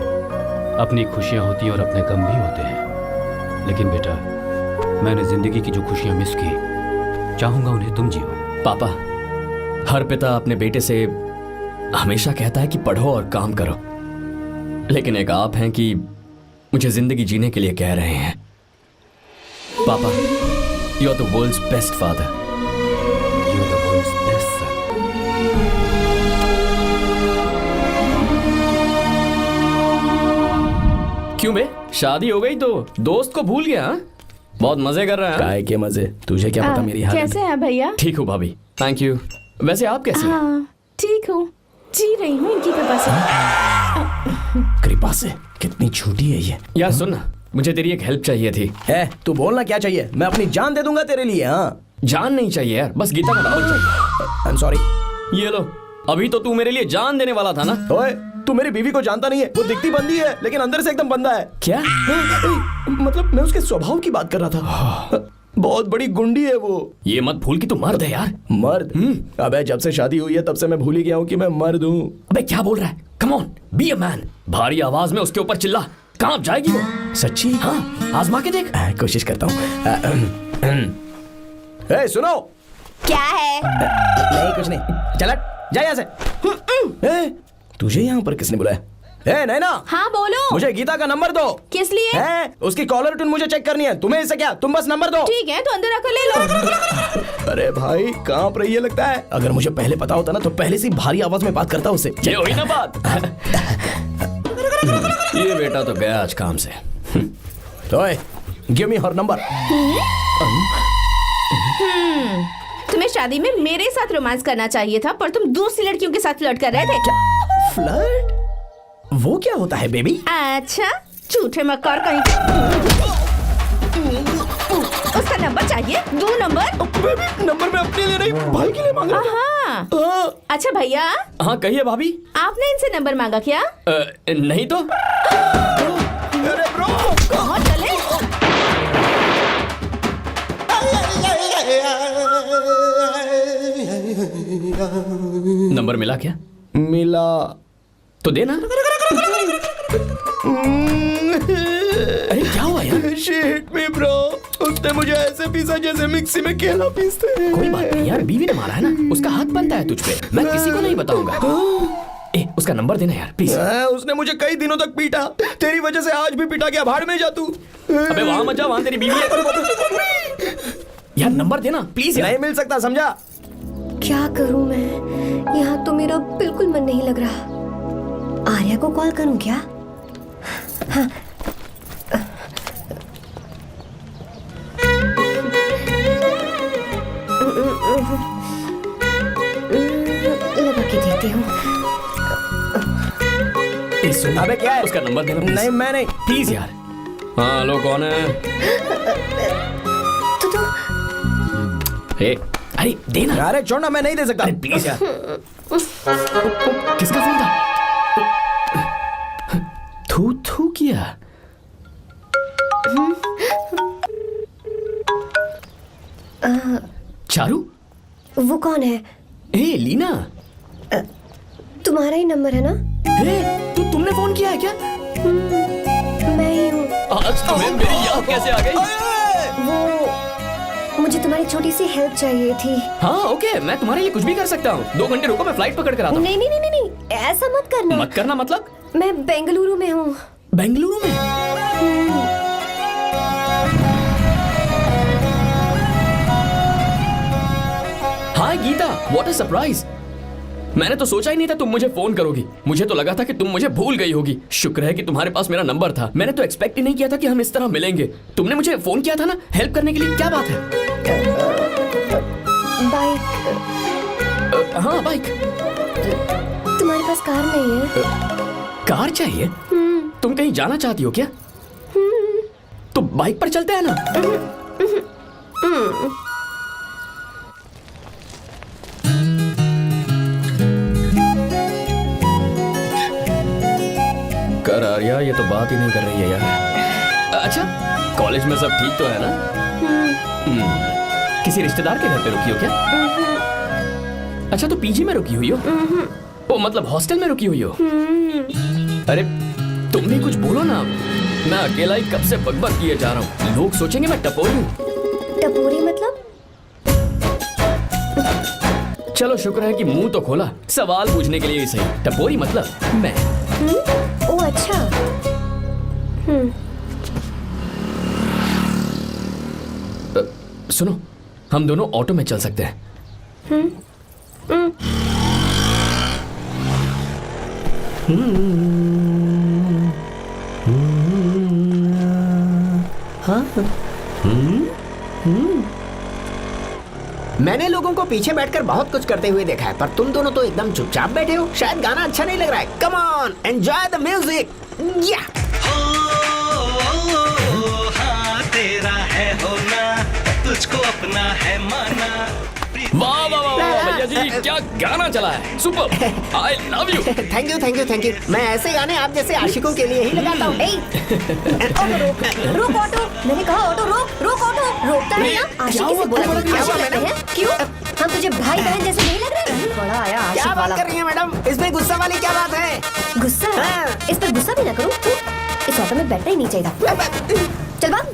अपनी खुशियां होती हैं और अपने गम भी होते हैं, लेकिन बेटा मैंने जिंदगी की जो खुशियां मिस की, चाहूंगा उन्हें तुम जियो।
पापा, हर पिता अपने बेटे से हमेशा कहता है कि पढ़ो और काम करो, लेकिन एक आप हैं कि मुझे जिंदगी जीने के लिए कह रहे हैं। पापा, you are the world's best father.
You are the world's best son.
क्यों बे, शादी हो गई तो दोस्त को भूल गया? हाँ? बहुत मजे कर रहा है।
काय के मजे, तुझे क्या पता मेरी हालत।
कैसे हैं भैया?
ठीक हूँ भाभी, थैंक यू। वैसे आप कैसी हैं?
हाँ ठीक हूँ, जी रही हूँ इनकी कृपा से।
कृपा से? कितनी झूठी है ये।
यार सुन ना, मुझे तेरी एक हेल्प चाहिए थी।
है तू बोलना क्या चाहिए, मैं अपनी जान दे दूंगा तेरे लिए। हाँ
जान नहीं चाहिए यार, बस गीता का नंबर चाहिए।
I am sorry.
ये लो, अभी तो तू मेरे लिए जान देने वाला था ना।
ओए तू मेरी बीवी को जानता नहीं है, वो दिखती बंदी है लेकिन अंदर से एकदम बंदा है।
क्या?
मतलब मैं उसके स्वभाव की बात कर रहा था। बहुत बड़ी गुंडी है वो।
ये मत भूल कि तू मर्द है यार।
मर्द? अबे जब से शादी हुई है तब से मैं भूल ही गया हूँ कि मैं मर्द हूँ।
अबे क्या बोल रहा है? Come on, be a man. भारी आवाज में उसके ऊपर चिल्ला, कहाँ जाएगी वो?
सच्ची?
हाँ, आजमा के देख।
कोशिश करता हूँ। सुनो।
क्या है?
नहीं कुछ नहीं, चल जा यहाँ से। तुझे यहाँ पर किसने बुलाया? नैना।
हाँ बोलो।
मुझे गीता का नंबर दो।
किस लिए?
उसकी कॉलर ट्यून मुझे चेक करनी है। तुम्हें इससे क्या, तुम बस नंबर दो।
ठीक है तो अंदर आकर ले लो।
अरे भाई कांप रही है लगता है। अगर मुझे पहले पता होता ना तो पहले से भारी आवाज में बात करता उससे।
ये हुई ना बात। ये बेटा तो गया आज काम से।
ओए गिव मी हर नंबर।
तुम्हें शादी में मेरे साथ रोमांस करना चाहिए था, पर तुम दूसरी लड़कियों के साथ फ्लर्ट कर रहे थे।
फ्लर्ट? वो क्या होता है बेबी?
अच्छा, झूठे मक्कार कहीं। उसका नंबर चाहिए? दो नंबर।
बेबी नंबर मैं अपने लिए नहीं भाई के लिए मांग रहा था।
हाँ। अच्छा भैया।
हाँ कहिए भाभी।
आपने इनसे नंबर मांगा क्या?
नहीं तो।
अरे ब्रो
कहाँ चले?
नंबर मिला क्या?
मिला
तो देना। अरे क्या हुआ यार?
शिट मी ब्रो, उसने मुझे ऐसे पीसा जैसे मिक्सी में केला पीसते हैं।
कोई बात नहीं यार, बीवी ने मारा है ना, उसका हाथ बनता है तुझ पे। मैं किसी को नहीं बताऊंगा। उसका नंबर देना यार प्लीज।
उसने मुझे कई दिनों तक पीटा, तेरी वजह से आज भी पीटा गया। भाड़ में जा तू।
अबे वहां मत जा, वहां तेरी बीवी है। यार नंबर देना प्लीज।
नहीं मिल सकता, समझा?
क्या करूं मैं, यहाँ तो मेरा बिल्कुल मन नहीं लग रहा। आर्या को कॉल करूं क्या? हाँ। लगा के देती हूँ।
अबे क्या है?
उसका नंबर देना।
नहीं मैं नहीं।
प्लीज यार। हाँ लो, कौन है?
तो
अरे देना।
अरे छोड़ना, मैं नहीं दे सकता।
प्लीज यार। किसका फोन था? थू थू किया। चारू?
वो कौन है?
लीना।
तुम्हारा ही नंबर है ना?
तुमने फोन किया है क्या?
मैं ही हूँ।
आज तुम्हें मेरी याद कैसे आ गई?
वो मुझे तुम्हारी छोटी सी हेल्प चाहिए थी।
हाँ ओके, मैं तुम्हारे लिए कुछ भी कर सकता हूँ। 2 घंटे रुको, मैं फ्लाइट पकड़ कर आता हूँ।
नहीं, ऐसा मत करना।
मत करना मतलब?
मैं बेंगलुरु में हूँ।
बेंगलुरु में? हाय गीता, व्हाट अ सरप्राइज। मैंने तो सोचा ही नहीं था तुम मुझे फोन करोगी। मुझे तो लगा था कि तुम मुझे भूल गई होगी। शुक्र है कि तुम्हारे पास मेरा नंबर था। मैंने तो एक्सपेक्ट ही नहीं किया था कि हम इस तरह मिलेंगे। तुमने मुझे फोन किया था ना हेल्प करने के लिए, क्या बात है?
बाइक।
हाँ बाइक।
तुम्हारे पास कार नहीं है?
कार चाहिए? तुम कहीं जाना चाहती हो क्या? तो बाइक पर चलते हैं ना। कर आर्या, ये तो बात ही नहीं कर रही है यार। अच्छा, कॉलेज में सब ठीक तो है ना? किसी रिश्तेदार के घर पे रुकी हो क्या? अच्छा, तो पीजी में रुकी हुई हो? ओ मतलब हॉस्टल में रुकी हुई हो? अरे तुम भी कुछ बोलो ना, मैं अकेला ही कब से बकबक किए जा रहा हूँ। लोग सोचेंगे मैं टपोरी हूँ।
टपोरी मतलब?
चलो शुक्र है कि मुंह तो खोला, सवाल पूछने के लिए ही सही। टपोरी मतलब मैं।
ओ अच्छा।
सुनो, हम दोनों ऑटो में चल सकते हैं।
मैंने लोगों को पीछे बैठकर बहुत कुछ करते हुए देखा है, पर तुम दोनों तो एकदम चुपचाप बैठे हो। शायद गाना अच्छा नहीं लग रहा है। Come on, enjoy the music. या
तेरा है होना, तुझको अपना है माना।
वाह वाह वाह वाह भैया जी, क्या गाना चला है, super, I love you.
Thank you thank you thank you. मैं ऐसे गाने आप जैसे आशिकों के लिए ही लगाता हूँ।
ऑटो रोक, रुक ऑटो, मैंने कहा ऑटो रोक, रुक ऑटो। रोकता है ना? आशिकी से बोला कि
क्या
आशिक
हुआ
लगते
मैडम?
हैं। क्यों? हम तुझे भाई बहन जैसे नहीं लग रहे? बड़ा आया
क्या
आशिक
बात
वाला।
कर रही है मैडम? इसमें गुस्सा वाली क्या बात है?
गुस्सा?
हाँ।
इस पर गुस्सा भी ना करो। इस ऑटो में बैठना ही नहीं चाहिए। चल भाग।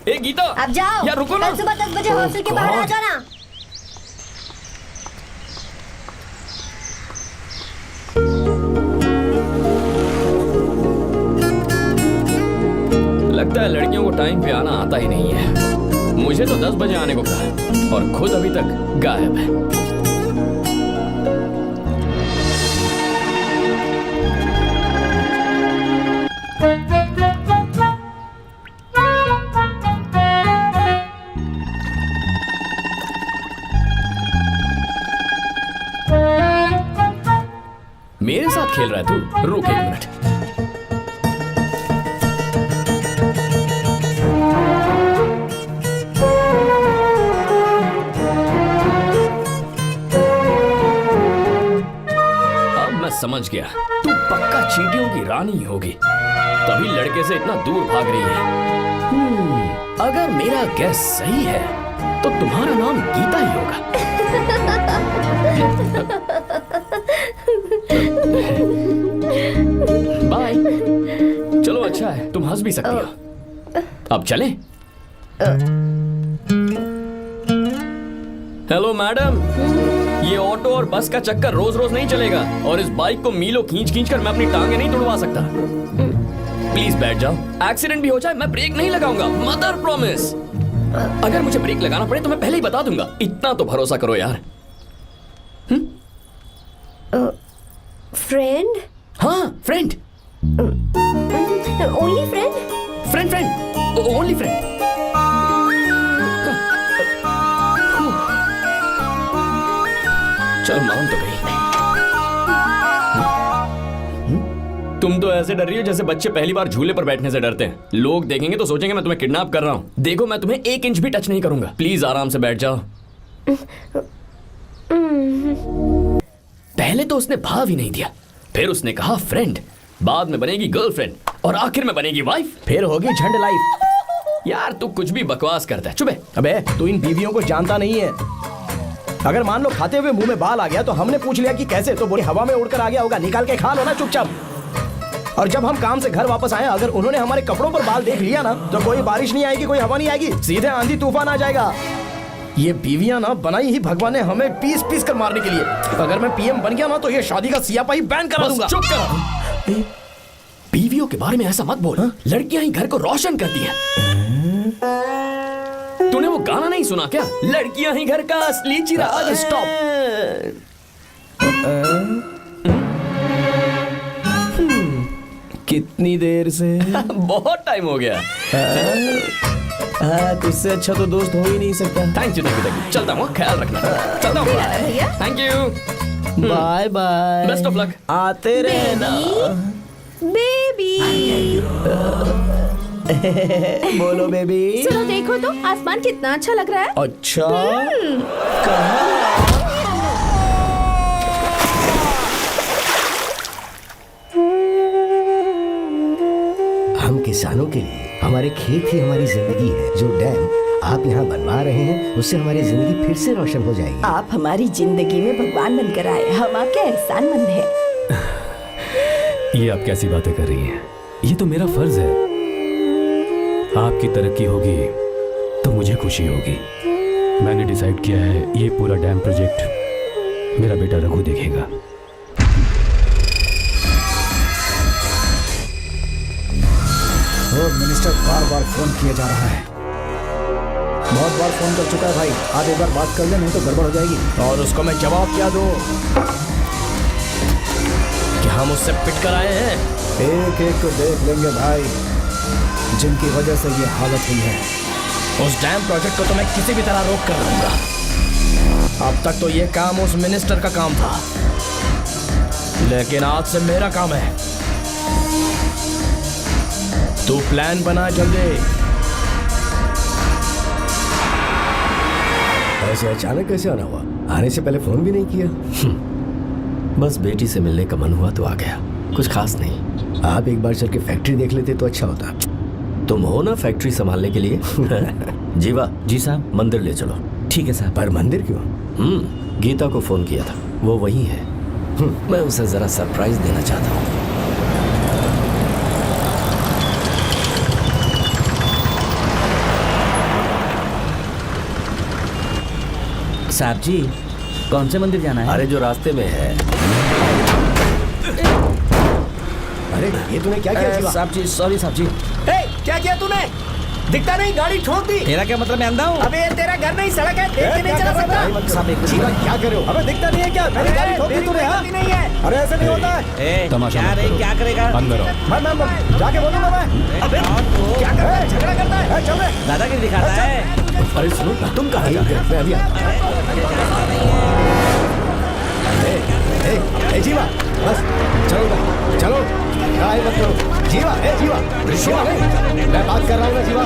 ए गीता,
अब जाओ।
यार रुको ना।
कल सुबह 10 बजे हॉस्टल के बाहर आ जाना।
लगता है लड़कियों को टाइम पे आना आता ही नहीं है। मुझे तो 10 बजे आने को कहा और खुद अभी तक गायब है। मेरे साथ खेल रहा है तू? रुक एक मिनट। अब मैं समझ गया, तू पक्का चींटियों की रानी होगी, तभी लड़के से इतना दूर भाग रही है। अगर मेरा गैस सही है तो तुम्हारा नाम गीता ही होगा। बाय। चलो अच्छा है, तुम हंस भी सकती हो। अब चलें? हेलो मैडम, ये ऑटो और बस का चक्कर रोज रोज नहीं चलेगा और इस बाइक को मीलों खींच खींच कर मैं अपनी टांगे नहीं तुड़वा सकता। प्लीज बैठ जाओ, एक्सीडेंट भी हो जाए मैं ब्रेक नहीं लगाऊंगा, मदर प्रॉमिस। अगर मुझे ब्रेक लगाना पड़े तो मैं पहले ही बता दूंगा, इतना तो भरोसा करो यार।
फ्रेंड?
हाँ friend.
Only friend?
Friend friend, only friend. चलो मान तो गई। तुम तो ऐसे डर रही हो जैसे बच्चे पहली बार झूले पर बैठने से डरते हैं। लोग देखेंगे तो सोचेंगे मैं तुम्हें किडनैप कर रहा हूँ। देखो मैं तुम्हें 1 इंच भी टच नहीं करूंगा। प्लीज आराम से बैठ जाओ। पहले तो उसने भाव ही नहीं दिया, फिर उसने कहा फ्रेंड, बाद में बनेगी गर्लफ्रेंड और आखिर में बनेगी वाइफ,
फिर होगी झंड लाइफ।
यार तू कुछ भी बकवास करता है। चुप है।
अबे तू इन बीवियों को जानता नहीं है। अगर मान लो खाते हुए मुंह में बाल आ गया तो हमने पूछ लिया कि कैसे, तो बोले हवा में उड़कर आ गया होगा, निकाल के खा लो ना चुपचाप। और जब हम काम से घर वापस आए, अगर उन्होंने हमारे कपड़ों पर बाल देख लिया ना, तो कोई बारिश नहीं आएगी, कोई हवा नहीं आएगी, सीधे आंधी तूफान आ जाएगा। ये बीवियां ना बनाई ही भगवान ने हमें पीस पीस कर मारने के लिए। अगर मैं पीएम बन गया ना तो ये शादी का सियापाही बैन करा दूंगा।
चुप कर। बीवियों के बारे में ऐसा मत बोल। लड़कियां ही घर को रोशन करती हैं। तूने वो गाना नहीं सुना क्या? लड़कियां ही घर का असली चिराग। स्टॉप।
कितनी देर से?
बहुत टाइम हो गया।
तुझसे अच्छा तो दोस्त हो ही नहीं सकता।
Thank you thank you thank you. चलता हूँ, ख्याल रखना। चलता हूँ। Thank you.
Bye bye.
Best of luck.
आते रहना।
बेबी।
बोलो बेबी।
सुनो देखो तो आसमान कितना अच्छा लग रहा है।
अच्छा कहाँ?
किसानों के लिए हमारे खेत ही हमारी जिंदगी है। जो डैम आप यहाँ बनवा रहे हैं उससे हमारी जिंदगी फिर से रोशन हो जाएगी।
आप हमारी जिंदगी में भगवान बनकर आए, हम आपके एहसानमंद हैं।
ये आप कैसी बातें कर रही हैं? ये तो मेरा फर्ज है। आपकी तरक्की होगी तो मुझे खुशी होगी। मैंने डिसाइड किया है ये पूरा डैम प्रोजेक्ट मेरा बेटा रघु देखेगा।
मिनिस्टर बार बार फोन किया जा रहा है। बहुत बार फोन कर चुका है भाई, आप एक बार बात कर ले, नहीं तो गड़बड़ हो जाएगी।
और उसको मैं जवाब क्या दूं कि हम उससे पिट कर आए हैं?
एक एक को देख लेंगे भाई, जिनकी वजह से ये हालत हुई है।
उस डैम प्रोजेक्ट को तो मैं किसी भी तरह रोक कर रहूंगा। अब तक तो ये काम उस मिनिस्टर का काम था, लेकिन आज से मेरा काम है। तू प्लान बना जल्दी।
ऐसे अचानक कैसे आना हुआ? आने से पहले फोन भी नहीं किया?
बस बेटी से मिलने का मन हुआ तो आ गया, कुछ खास नहीं।
आप एक बार चल के फैक्ट्री देख लेते तो अच्छा होता।
तुम हो ना फैक्ट्री संभालने के लिए। जीवा।
जी साहब।
मंदिर ले चलो।
ठीक है साहब।
पर मंदिर क्यों?
गीता को फोन किया था, वो वही है। मैं उसे जरा सरप्राइज देना चाहता हूँ।
साहब जी, कौन से मंदिर जाना है?
अरे जो रास्ते में है।
अरे ये तूने क्या किया?
साहब जी सॉरी साहब जी।
क्या किया तूने? दिखता नहीं, गाड़ी ठोक दी।
तेरा क्या मतलब मैं अंधा हूँ?
अबे ये तेरा घर नहीं, सड़क है, देख के नहीं चला सकता।
जीवा क्या कर रहे हो? अबे दिखता नहीं है क्या? मेरी गाड़ी ठोक दी तूने? हाँ?
नहीं है।
अरे ऐसे नहीं होता है।
तमाशा
क्या
मत
रे,
करो।
क्या करेगा?
अंदर आओ।
मैं जाके बोलूंगा मैं।
अबे क्या कर रहा है? झगड़ा करता है?
चल रहे।
दादागिरी दिखाता है।
अरे सुनो ना, तुम कहाँ जा रहे हो?
मैं अभी जीवा बस चलो चलो, लड़ाई मत करो। जीवा जीवा जीवा, मैं बात कर रहा हूँ ना जीवा।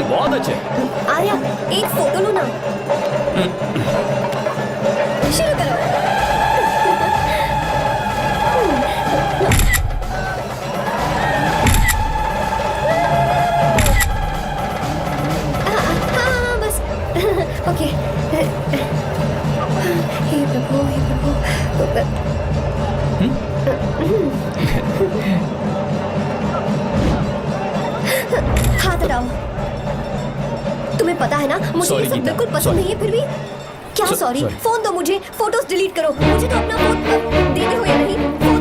बहुत अच्छे।
आर्या एक फोटो लो ना। शुरू करो। हाँ बस ओके। हे प्रभु हे प्रभु। हाथ हटाओ। तुम्हें पता है ना मुझे ये सब बिल्कुल पसंद नहीं है, फिर भी क्या सॉरी? फोन दो मुझे, फोटोज डिलीट करो। मुझे तो अपना फोन देते हो या नहीं?